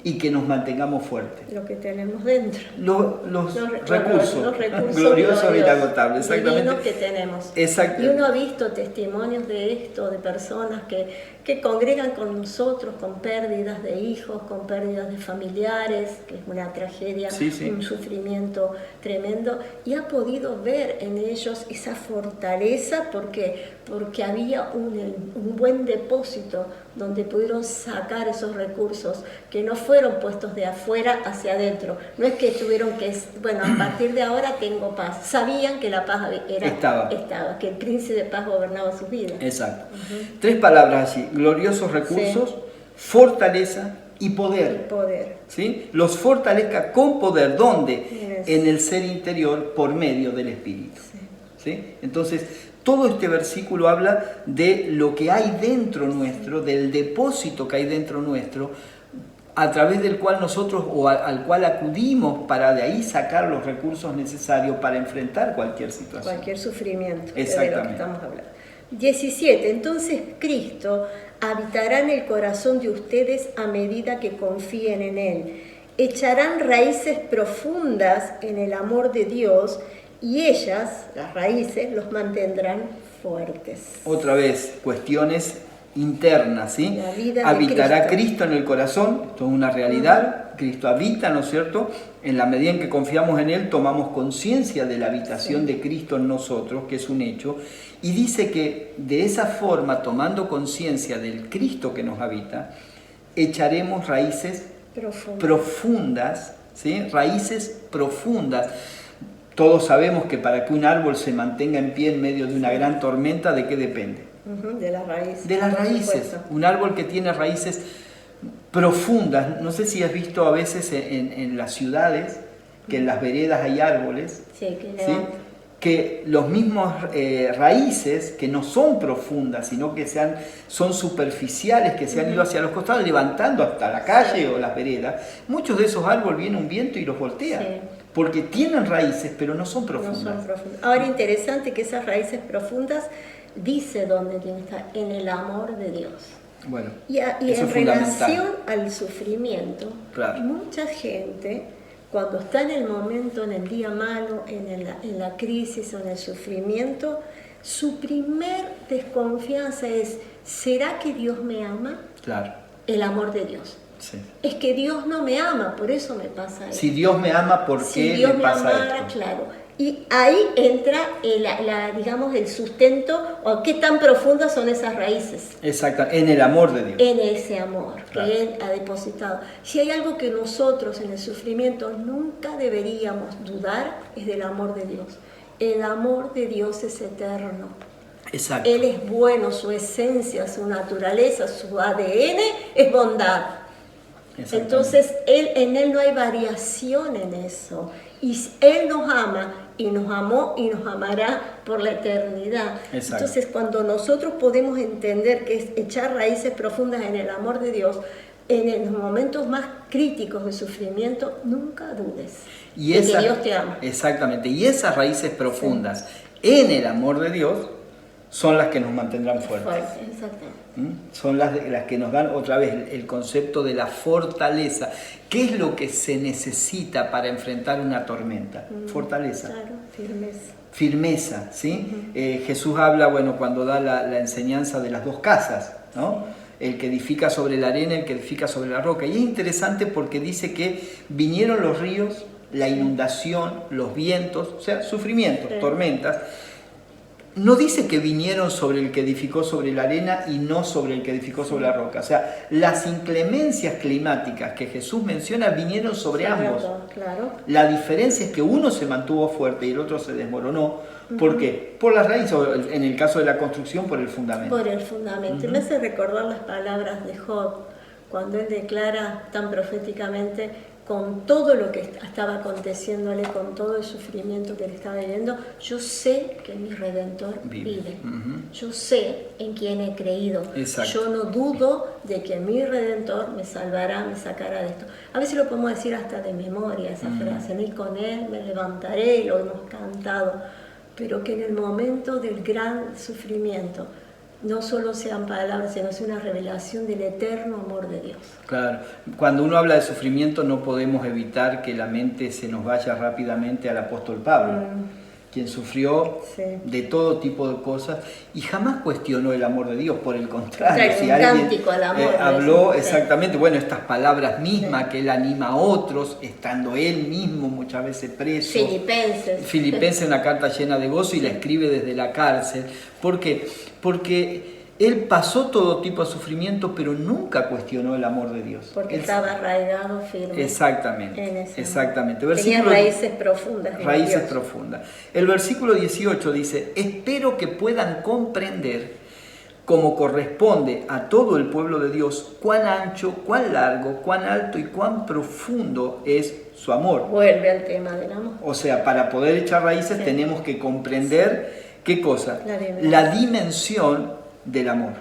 y que nos mantengamos fuertes? Lo que tenemos dentro. Los recursos gloriosos e inagotables, exactamente. Que tenemos. Exacto. Y uno ha visto testimonios de esto, de personas que congregan con nosotros con pérdidas de hijos, con pérdidas de familiares, que es una tragedia, un sufrimiento tremendo, y ha podido ver en ellos esa fortaleza porque había un buen depósito donde pudieron sacar esos recursos que no fueron puestos de afuera hacia adentro. No es que tuvieron que, bueno, a partir de ahora tengo paz. Sabían que la paz estaba, que el príncipe de paz gobernaba sus vidas. Exacto. Tres palabras allí: gloriosos recursos, fortaleza y poder. ¿Sí? Los fortalezca con poder. ¿Dónde? En el ser interior por medio del Espíritu. ¿Sí? Entonces, todo este versículo habla de lo que hay dentro nuestro, del depósito que hay dentro nuestro, a través del cual nosotros al cual acudimos para de ahí sacar los recursos necesarios para enfrentar cualquier situación. Cualquier sufrimiento. Exactamente. De lo que estamos hablando. 17. Entonces Cristo habitará en el corazón de ustedes a medida que confíen en Él. Echarán raíces profundas en el amor de Dios y ellas, las raíces, los mantendrán fuertes. Otra vez, cuestiones internas, ¿sí? Habitará Cristo en el corazón, esto es una realidad. Cristo habita, ¿no es cierto? En la medida en que confiamos en Él, tomamos conciencia de la habitación de Cristo en nosotros, que es un hecho, y dice que de esa forma, tomando conciencia del Cristo que nos habita, echaremos raíces profundas, ¿sí? Raíces profundas. Todos sabemos que para que un árbol se mantenga en pie en medio de una gran tormenta, ¿de qué depende? De las raíces. De las raíces. Un árbol que tiene raíces profundas. No sé si has visto a veces en las ciudades que en las veredas hay árboles. Sí, ¿sí? Que los mismos raíces, que no son profundas, sino que son superficiales, que se han ido hacia los costados, levantando hasta la calle o las veredas, muchos de esos árboles viene un viento y los voltea. Sí. Porque tienen raíces, pero no son profundas. No son profundas. Ahora, interesante que esas raíces profundas, dice dónde tiene que estar, en el amor de Dios. Bueno, y en relación al sufrimiento, claro. Mucha gente, cuando está en el momento, en el día malo, en la crisis o en el sufrimiento, su primer desconfianza es, ¿será que Dios me ama? Claro. El amor de Dios. Sí. Es que Dios no me ama, por eso me pasa esto. Si Dios me ama, ¿por qué Dios me pasa amara, esto? Claro. Y ahí entra digamos, el sustento, o qué tan profundas son esas raíces. Exacto, en el amor de Dios. En ese amor, claro, que Él ha depositado. Si hay algo que nosotros en el sufrimiento nunca deberíamos dudar, es del amor de Dios. El amor de Dios es eterno. Exacto. Él es bueno, su esencia, su naturaleza, su ADN es bondad. Entonces, en Él no hay variación en eso. Y Él nos ama, y nos amó, y nos amará por la eternidad. Exacto. Entonces, cuando nosotros podemos entender que es echar raíces profundas en el amor de Dios, en los momentos más críticos de sufrimiento, nunca dudes de que Dios te ama. Exactamente. Y esas raíces profundas en el amor de Dios son las que nos mantendrán fuertes. Exactamente. Son las que nos dan otra vez el concepto de la fortaleza. ¿Qué es lo que se necesita para enfrentar una tormenta? Fortaleza. Claro, firmeza. Firmeza, ¿sí? Jesús habla, bueno, cuando da la enseñanza de las dos casas, ¿no? El que edifica sobre la arena, el que edifica sobre la roca. Y es interesante porque dice que vinieron los ríos, la inundación, los vientos, o sea, sufrimientos, tormentas. No dice que vinieron sobre el que edificó sobre la arena y no sobre el que edificó sobre la roca. O sea, las inclemencias climáticas que Jesús menciona vinieron sobre ambos. Claro. La diferencia es que uno se mantuvo fuerte y el otro se desmoronó. ¿Por qué? Por las raíces, o en el caso de la construcción, por el fundamento. Por el fundamento. Me hace recordar las palabras de Job, cuando él declara tan proféticamente, con todo lo que estaba aconteciéndole, con todo el sufrimiento que él estaba viviendo, yo sé que mi Redentor vive. Yo sé en quién he creído. Exacto. Yo no dudo de que mi Redentor me salvará, me sacará de esto. A veces lo podemos decir hasta de memoria, esa frase, y con él me levantaré, lo hemos cantado, pero que en el momento del gran sufrimiento, no solo sean palabras, sino sea una revelación del eterno amor de Dios. Claro, cuando uno habla de sufrimiento no podemos evitar que la mente se nos vaya rápidamente al apóstol Pablo, quien sufrió de todo tipo de cosas y jamás cuestionó el amor de Dios, por el contrario. Si alguien al amor, habló exactamente, bueno, estas palabras mismas que él anima a otros, estando él mismo muchas veces preso. Filipenses, una carta llena de gozo y la escribe desde la cárcel. ¿Por qué? Porque él pasó todo tipo de sufrimiento, pero nunca cuestionó el amor de Dios. Porque estaba arraigado firme. Exactamente, exactamente. Tenía raíces profundas. Raíces profundas. El versículo 18 dice, espero que puedan comprender, como corresponde a todo el pueblo de Dios, cuán ancho, cuán largo, cuán alto y cuán profundo es su amor. Vuelve al tema del amor. O sea, para poder echar raíces tenemos que comprender, ¿qué cosa? La dimensión del amor.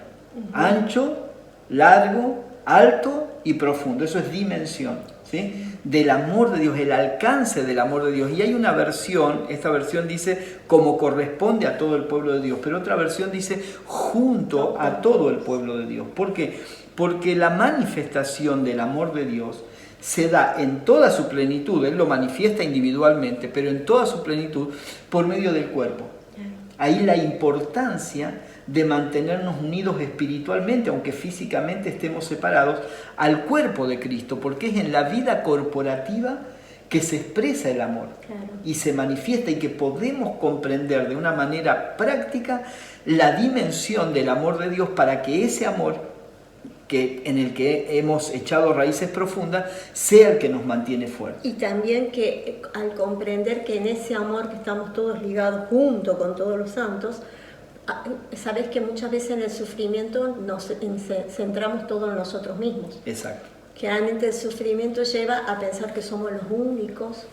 Ancho, largo, alto y profundo. Eso es dimensión, ¿sí? Del amor de Dios, el alcance del amor de Dios. Y hay una versión, esta versión dice como corresponde a todo el pueblo de Dios, pero otra versión dice junto a todo el pueblo de Dios. ¿Por qué? Porque la manifestación del amor de Dios se da en toda su plenitud. Él lo manifiesta individualmente, pero en toda su plenitud por medio del cuerpo. Ahí la importancia de mantenernos unidos espiritualmente, aunque físicamente estemos separados, al cuerpo de Cristo, porque es en la vida corporativa que se expresa el amor y se manifiesta, y que podemos comprender de una manera práctica la dimensión del amor de Dios, para que ese amor en el que hemos echado raíces profundas, sea el que nos mantiene fuertes. Y también que al comprender que en ese amor que estamos todos ligados junto con todos los santos, sabes que muchas veces en el sufrimiento nos centramos todo en nosotros mismos. Exacto. Generalmente el sufrimiento lleva a pensar que somos los únicos,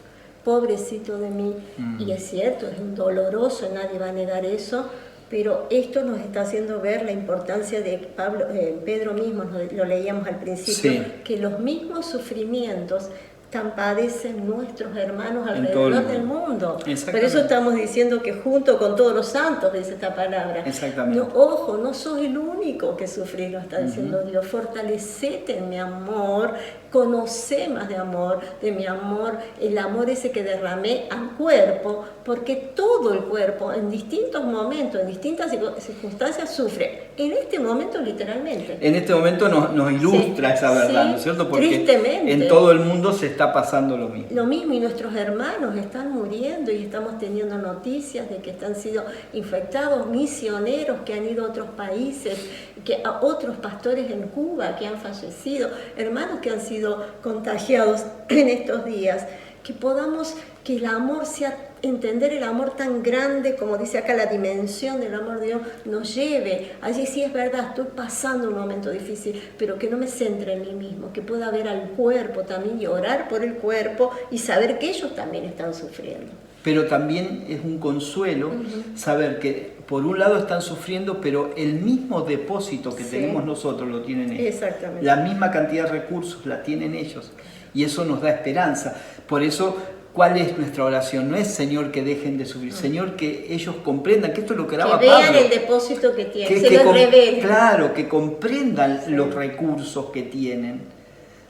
pobrecito de mí, y es cierto, es doloroso, nadie va a negar eso, pero esto nos está haciendo ver la importancia de Pedro mismo, lo leíamos al principio, sí, que los mismos sufrimientos padecen nuestros hermanos alrededor del mundo. Por eso estamos diciendo que junto con todos los santos, dice esta palabra. Exactamente. No, ojo, no sos el único que sufre, lo está diciendo Dios. Fortalecete en mi amor, conocé más de mi amor, el amor ese que derramé al cuerpo, porque todo el cuerpo en distintos momentos, en distintas circunstancias sufre. En este momento literalmente. En este momento nos ilustra esa verdad, sí, ¿no es cierto? Porque tristemente, en todo el mundo se está pasando lo mismo. Lo mismo, y nuestros hermanos están muriendo y estamos teniendo noticias de que están sido infectados, misioneros que han ido a otros países, que a otros pastores en Cuba que han fallecido, hermanos que han sido contagiados en estos días. Que podamos, que el amor sea, entender el amor tan grande, como dice acá, la dimensión del amor de Dios, nos lleve. Allí sí es verdad, estoy pasando un momento difícil, pero que no me centre en mí mismo, que pueda ver al cuerpo también y orar por el cuerpo y saber que ellos también están sufriendo. Pero también es un consuelo saber que por un lado están sufriendo, pero el mismo depósito que tenemos nosotros lo tienen ellos. Exactamente. La misma cantidad de recursos la tienen ellos. Y eso nos da esperanza. Por eso, ¿cuál es nuestra oración? No es, Señor, que dejen de sufrir. Señor, que ellos comprendan, que esto es lo que oraba Pablo. Que vean el depósito que tienen, se los revelen. Claro, que comprendan los recursos que tienen.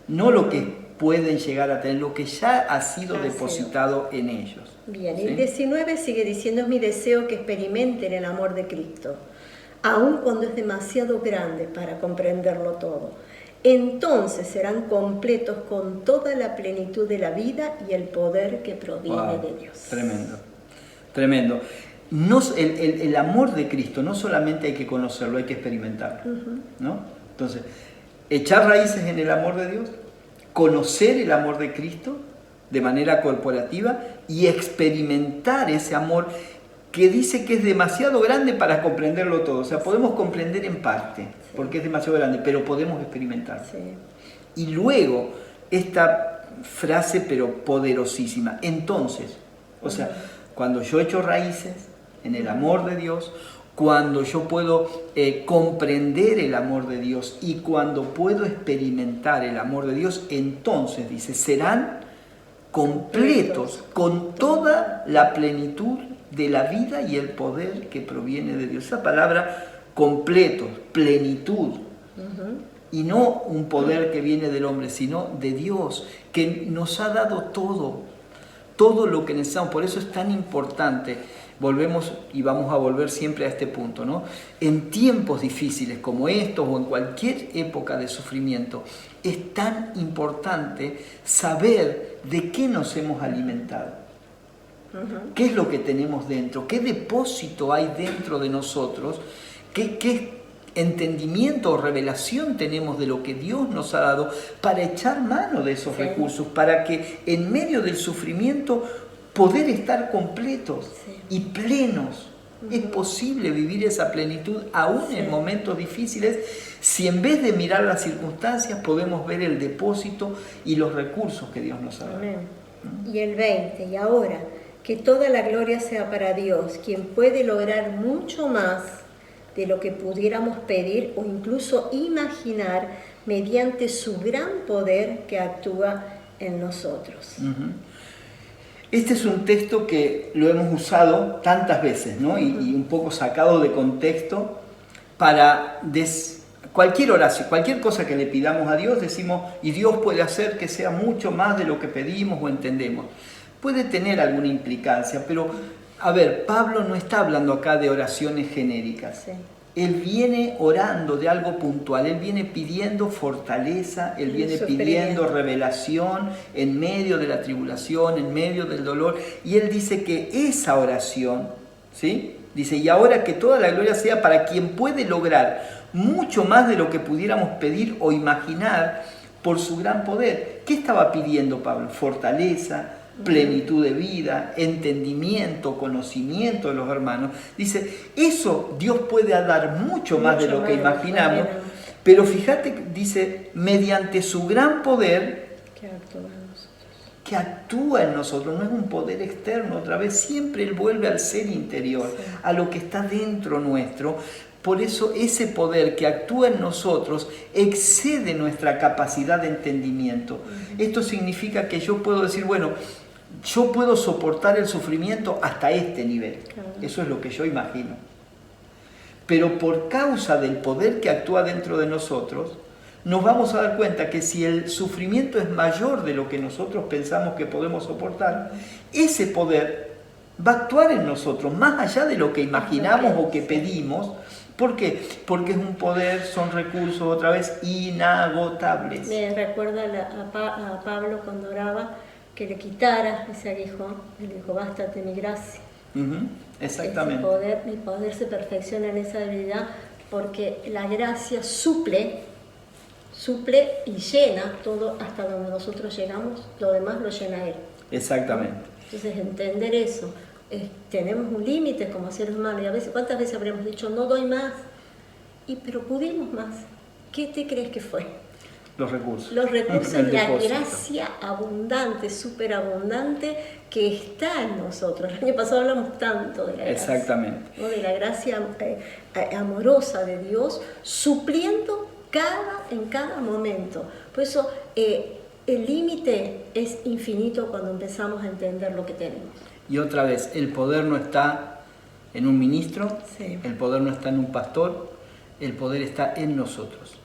No lo que pueden llegar a tener, lo que ya ha sido depositado en ellos. Bien, ¿sí? El 19 sigue diciendo, es mi deseo que experimenten el amor de Cristo, aun cuando es demasiado grande para comprenderlo todo. Entonces serán completos con toda la plenitud de la vida y el poder que proviene de Dios. Tremendo, tremendo. El amor de Cristo no solamente hay que conocerlo, hay que experimentarlo, ¿no? Entonces, echar raíces en el amor de Dios, conocer el amor de Cristo de manera corporativa y experimentar ese amor que dice que es demasiado grande para comprenderlo todo. O sea, podemos comprender en parte, porque es demasiado grande, pero podemos experimentarlo. Sí. Y luego, esta frase, pero poderosísima. Entonces, o sea, cuando yo echo raíces en el amor de Dios, cuando yo puedo comprender el amor de Dios y cuando puedo experimentar el amor de Dios, entonces, dice, serán completos con toda la plenitud de la vida y el poder que proviene de Dios. Esa palabra completo, plenitud, y no un poder que viene del hombre, sino de Dios, que nos ha dado todo lo que necesitamos. Por eso es tan importante, volvemos y vamos a volver siempre a este punto, ¿no? En tiempos difíciles como estos o en cualquier época de sufrimiento, es tan importante saber de qué nos hemos alimentado. ¿Qué es lo que tenemos dentro? ¿Qué depósito hay dentro de nosotros? ¿Qué entendimiento o revelación tenemos de lo que Dios nos ha dado para echar mano de esos recursos? Para que en medio del sufrimiento poder estar completos y plenos. Es posible vivir esa plenitud aún en momentos difíciles si en vez de mirar las circunstancias podemos ver el depósito y los recursos que Dios nos ha dado. Y el 20, y ahora, que toda la gloria sea para Dios, quien puede lograr mucho más de lo que pudiéramos pedir o incluso imaginar mediante su gran poder que actúa en nosotros. Este es un texto que lo hemos usado tantas veces, ¿no? Y un poco sacado de contexto para cualquier oración, cualquier cosa que le pidamos a Dios, decimos, y Dios puede hacer que sea mucho más de lo que pedimos o entendemos. Puede tener alguna implicancia, pero, a ver, Pablo no está hablando acá de oraciones genéricas. Él viene orando de algo puntual, él viene pidiendo fortaleza, él viene pidiendo revelación en medio de la tribulación, en medio del dolor, y él dice que esa oración, ¿sí? Dice, y ahora que toda la gloria sea para quien puede lograr mucho más de lo que pudiéramos pedir o imaginar por su gran poder. ¿Qué estaba pidiendo Pablo? Fortaleza, plenitud de vida, entendimiento, conocimiento de los hermanos. Dice, eso Dios puede dar mucho más de lo que imaginamos, pero fíjate, dice, mediante su gran poder que actúa en nosotros, no es un poder externo, otra vez, siempre Él vuelve al ser interior, a lo que está dentro nuestro. Por eso ese poder que actúa en nosotros excede nuestra capacidad de entendimiento. Esto significa que yo puedo decir, bueno, yo puedo soportar el sufrimiento hasta este nivel. Eso es lo que yo imagino. Pero por causa del poder que actúa dentro de nosotros, nos vamos a dar cuenta que si el sufrimiento es mayor de lo que nosotros pensamos que podemos soportar, ese poder va a actuar en nosotros, más allá de lo que imaginamos o que pedimos. ¿Por qué? Porque es un poder, son recursos, otra vez, inagotables. Me recuerda a Pablo cuando oraba que le quitara ese aguijón. Él dijo, bástate mi gracia. Exactamente. Mi poder se perfecciona en esa debilidad porque la gracia suple y llena todo hasta donde nosotros llegamos, lo demás lo llena Él. Exactamente. Entonces, entender eso. Tenemos un límite como seres humanos y a veces, ¿cuántas veces habremos dicho no doy más? Pero pudimos más. ¿Qué te crees que fue? Los recursos. Los recursos, la gracia abundante, superabundante que está en nosotros. El año pasado hablamos tanto de la gracia. Exactamente. ¿No? De la gracia amorosa de Dios, supliendo en cada momento. Por eso el límite es infinito cuando empezamos a entender lo que tenemos. Y otra vez, el poder no está en un ministro, sí. El poder no está en un pastor, el poder está en nosotros.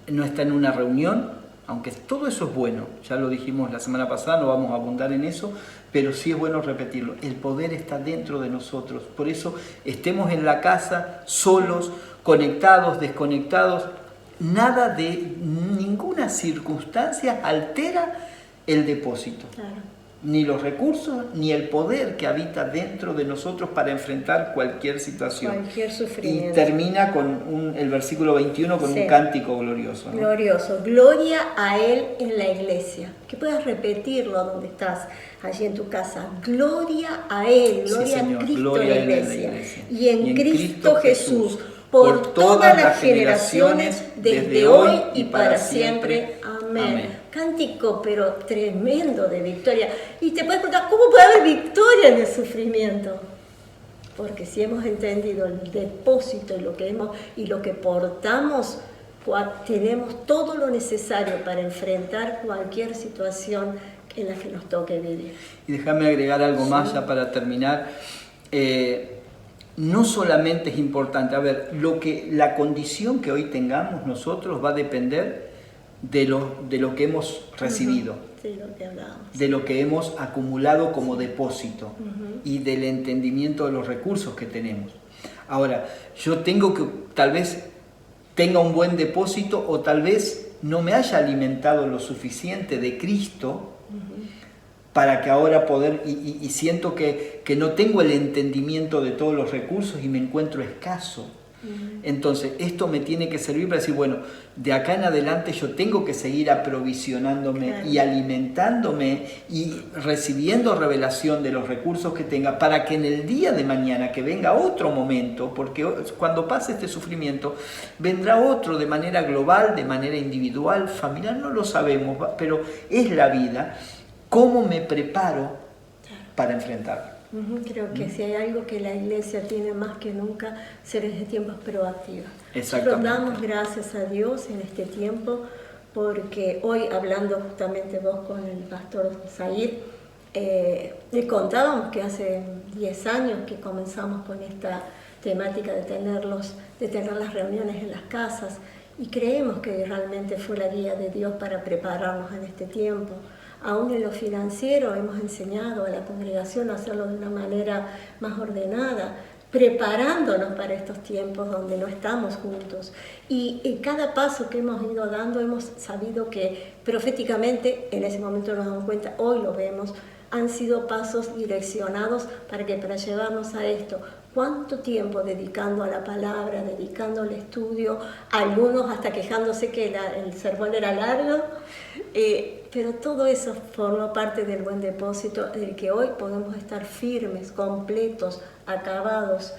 No está en una reunión, aunque todo eso es bueno, ya lo dijimos la semana pasada, no vamos a abundar en eso, pero sí es bueno repetirlo, el poder está dentro de nosotros. Por eso estemos en la casa, solos, conectados, desconectados, nada de ninguna circunstancia altera el depósito. Claro. Ni los recursos, ni el poder que habita dentro de nosotros para enfrentar cualquier situación. Cualquier sufrimiento. Y termina con el versículo 21 con un cántico glorioso, ¿no? Glorioso. Gloria a Él en la iglesia. Que puedas repetirlo donde estás, allí en tu casa. Gloria a Él, gloria a Cristo en la iglesia. Y en Cristo Jesús, por todas las generaciones, desde hoy y para siempre. Amén. Cántico, pero tremendo de victoria. Y te puedes preguntar, ¿cómo puede haber victoria en el sufrimiento? Porque si hemos entendido el depósito y lo que portamos, tenemos todo lo necesario para enfrentar cualquier situación en la que nos toque vivir. Y déjame agregar algo más ya para terminar. No solamente es importante, la condición que hoy tengamos nosotros va a depender de lo que hemos recibido, sí, lo que hablábamos, de lo que hemos acumulado como depósito y del entendimiento de los recursos que tenemos. Ahora, yo tengo que, tal vez tenga un buen depósito o tal vez no me haya alimentado lo suficiente de Cristo para que ahora poder, y siento que no tengo el entendimiento de todos los recursos y me encuentro escaso. Entonces, esto me tiene que servir para decir, bueno, de acá en adelante yo tengo que seguir aprovisionándome y alimentándome y recibiendo revelación de los recursos que tenga para que en el día de mañana que venga otro momento, porque cuando pase este sufrimiento vendrá otro de manera global, de manera individual, familiar, no lo sabemos, pero es la vida. ¿Cómo me preparo para enfrentarlo? Creo que si hay algo que la iglesia tiene más que nunca, ser de tiempos proactivos. Exactamente. Nosotros damos gracias a Dios en este tiempo, porque hoy, hablando justamente vos con el pastor Zahir, le contábamos que hace 10 años que comenzamos con esta temática de tener las reuniones en las casas, y creemos que realmente fue la guía de Dios para prepararnos en este tiempo. Aún en lo financiero hemos enseñado a la congregación a hacerlo de una manera más ordenada, preparándonos para estos tiempos donde no estamos juntos. Y en cada paso que hemos ido dando hemos sabido que proféticamente, en ese momento nos damos cuenta, hoy lo vemos, han sido pasos direccionados para llevarnos a esto. ¿Cuánto tiempo dedicando a la palabra, dedicando al estudio? Algunos hasta quejándose que el sermón era largo, pero todo eso formó parte del buen depósito del que hoy podemos estar firmes, completos, acabados,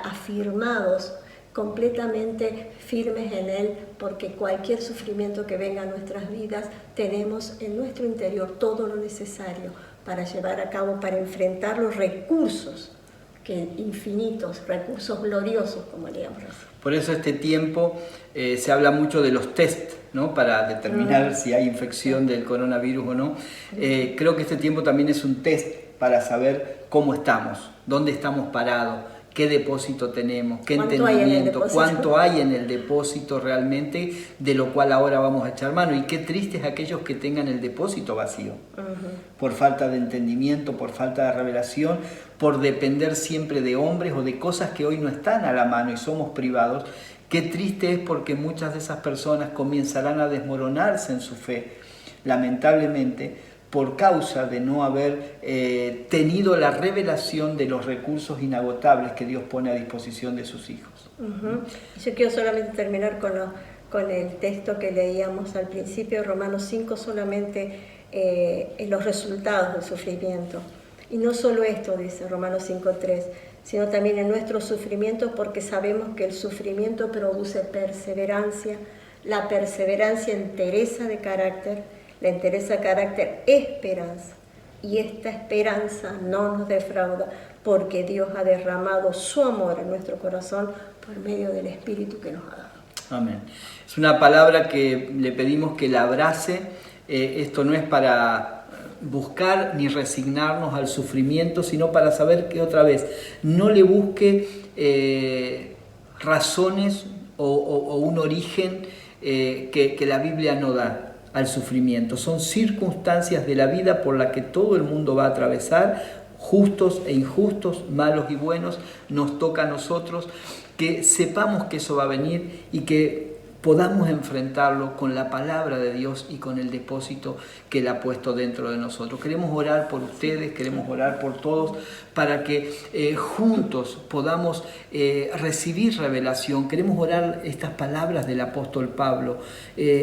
afirmados, completamente firmes en Él, porque cualquier sufrimiento que venga a nuestras vidas, tenemos en nuestro interior todo lo necesario para llevar a cabo, para enfrentar los recursos infinitos, recursos gloriosos, como le llamamos. Por eso este tiempo se habla mucho de los test, ¿no? Para determinar si hay infección del coronavirus o no. Creo que este tiempo también es un test para saber cómo estamos, dónde estamos parados, qué depósito tenemos, qué entendimiento, cuánto hay en el depósito realmente, de lo cual ahora vamos a echar mano. Y qué tristes aquellos que tengan el depósito vacío, por falta de entendimiento, por falta de revelación, por depender siempre de hombres o de cosas que hoy no están a la mano y somos privados. Qué triste es, porque muchas de esas personas comenzarán a desmoronarse en su fe, lamentablemente, por causa de no haber tenido la revelación de los recursos inagotables que Dios pone a disposición de sus hijos. Yo quiero solamente terminar con el texto que leíamos al principio, Romanos 5, solamente los resultados del sufrimiento. Y no solo esto, dice Romanos 5:3, sino también en nuestro sufrimiento, porque sabemos que el sufrimiento produce perseverancia, la perseverancia entereza de carácter, la entereza de carácter esperanza, y esta esperanza no nos defrauda, porque Dios ha derramado su amor en nuestro corazón por medio del Espíritu que nos ha dado. Amén. Es una palabra que le pedimos que la abrace. Esto no es para buscar ni resignarnos al sufrimiento, sino para saber que, otra vez, no le busque razones o un origen que la Biblia no da al sufrimiento. Son circunstancias de la vida por las que todo el mundo va a atravesar, justos e injustos, malos y buenos. Nos toca a nosotros que sepamos que eso va a venir y que podamos enfrentarlo con la palabra de Dios y con el depósito que Él ha puesto dentro de nosotros. Queremos orar por ustedes, queremos orar por todos, para que juntos podamos recibir revelación. Queremos orar estas palabras del apóstol Pablo.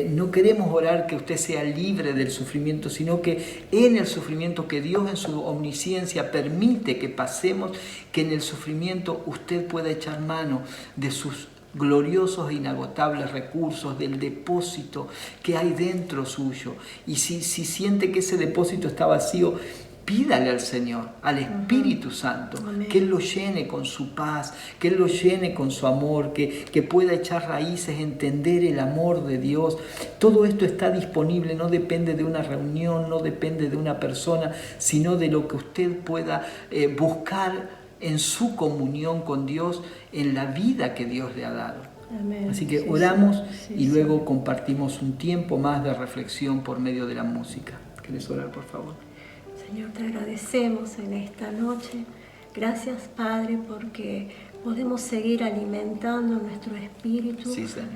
No queremos orar que usted sea libre del sufrimiento, sino que en el sufrimiento que Dios en su omnisciencia permite que pasemos, que en el sufrimiento usted pueda echar mano de sus gloriosos e inagotables recursos, del depósito que hay dentro suyo. Y si siente que ese depósito está vacío, pídale al Señor, al Espíritu Santo, que Él lo llene con su paz, que Él lo llene con su amor, que pueda echar raíces, entender el amor de Dios. Todo esto está disponible, no depende de una reunión, no depende de una persona, sino de lo que usted pueda buscar en su comunión con Dios, en la vida que Dios le ha dado. Amén. Así que oramos y luego compartimos un tiempo más de reflexión por medio de la música. ¿Querés orar, por favor? Señor, te agradecemos en esta noche. Gracias, Padre, porque podemos seguir alimentando nuestro espíritu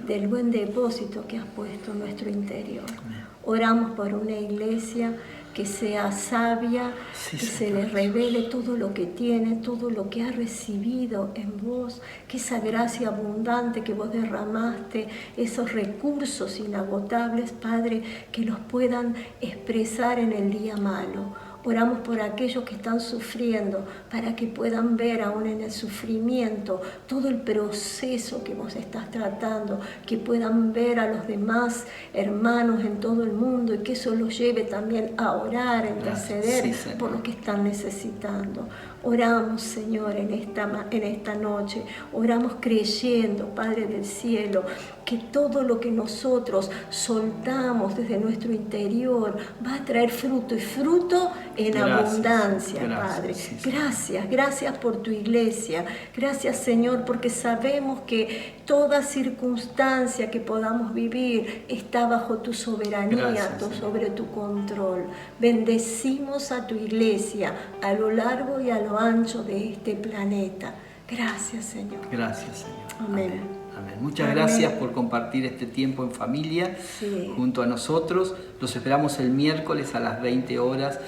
del buen depósito que has puesto en nuestro interior. Amén. Oramos por una iglesia que sea sabia, que se le revele todo lo que tiene, todo lo que ha recibido en vos, que esa gracia abundante que vos derramaste, esos recursos inagotables, Padre, que los puedan expresar en el día malo. Oramos por aquellos que están sufriendo, para que puedan ver aún en el sufrimiento todo el proceso que vos estás tratando, que puedan ver a los demás hermanos en todo el mundo y que eso los lleve también a orar, a interceder por lo que están necesitando. Oramos, Señor, en esta noche, oramos creyendo, Padre del cielo, que todo lo que nosotros soltamos desde nuestro interior va a traer fruto, y fruto en abundancia, Padre. Gracias por tu iglesia. Gracias, Señor, porque sabemos que toda circunstancia que podamos vivir está bajo tu soberanía, sobre tu control. Bendecimos a tu iglesia a lo largo y a lo ancho de este planeta. Gracias, Señor. Gracias, Señor. Amén. Amén. Muchas gracias por compartir este tiempo en familia junto a nosotros. Los esperamos el miércoles a las 20 horas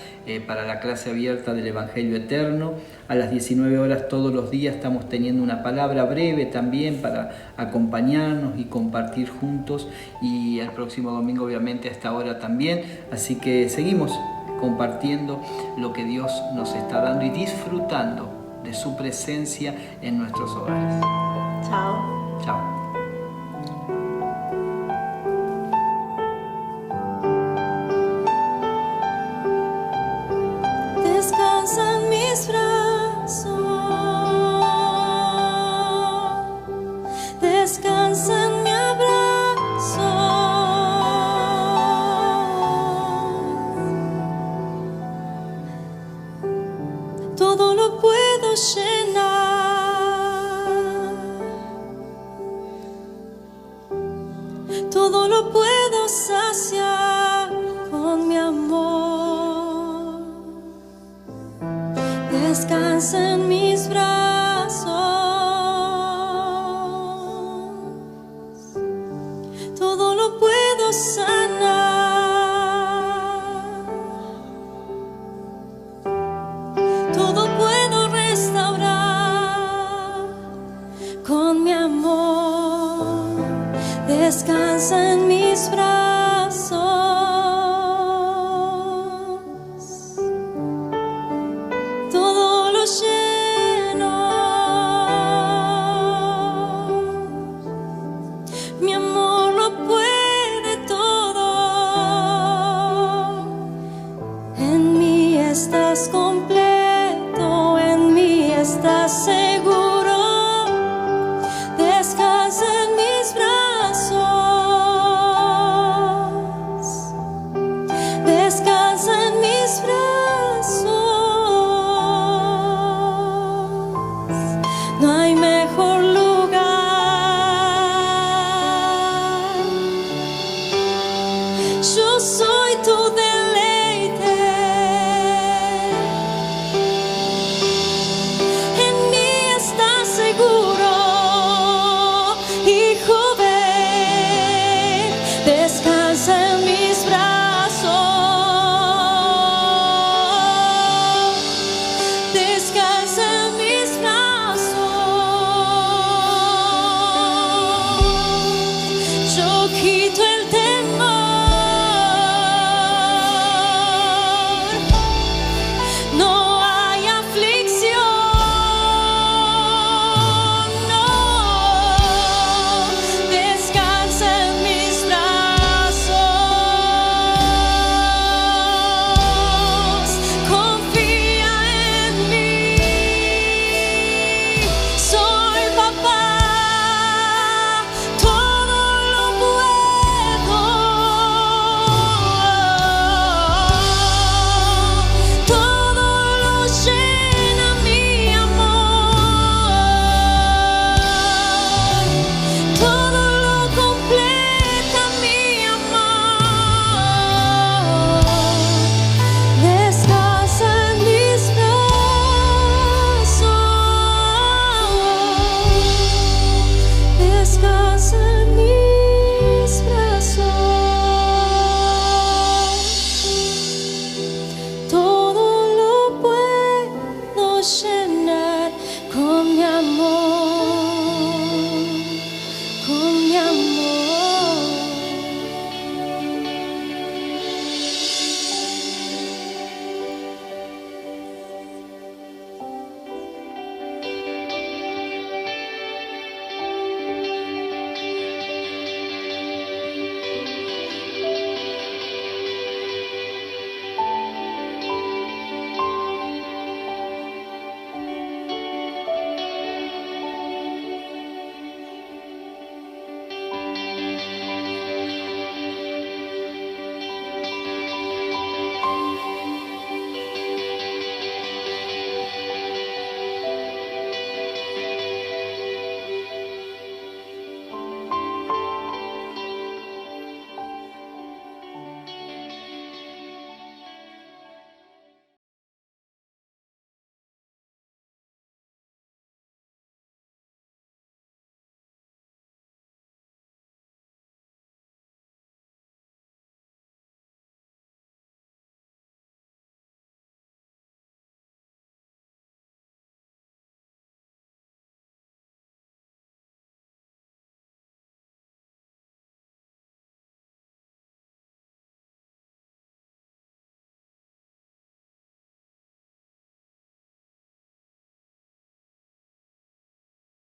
para la clase abierta del Evangelio Eterno. A las 19 horas todos los días estamos teniendo una palabra breve también para acompañarnos y compartir juntos. Y el próximo domingo obviamente a esta hora también. Así que seguimos compartiendo lo que Dios nos está dando y disfrutando de su presencia en nuestros hogares. Chao. Chao. Descansa en mis brazos, descansa en mi abrazo, todo lo puedo llenar, todo lo puedo saciar con mi amor. Descansa en mis brazos, todo lo puedo sanar, todo puedo restaurar con mi amor. Descansa en mis brazos, todo lo lleno, mi amor lo puede todo, en mí está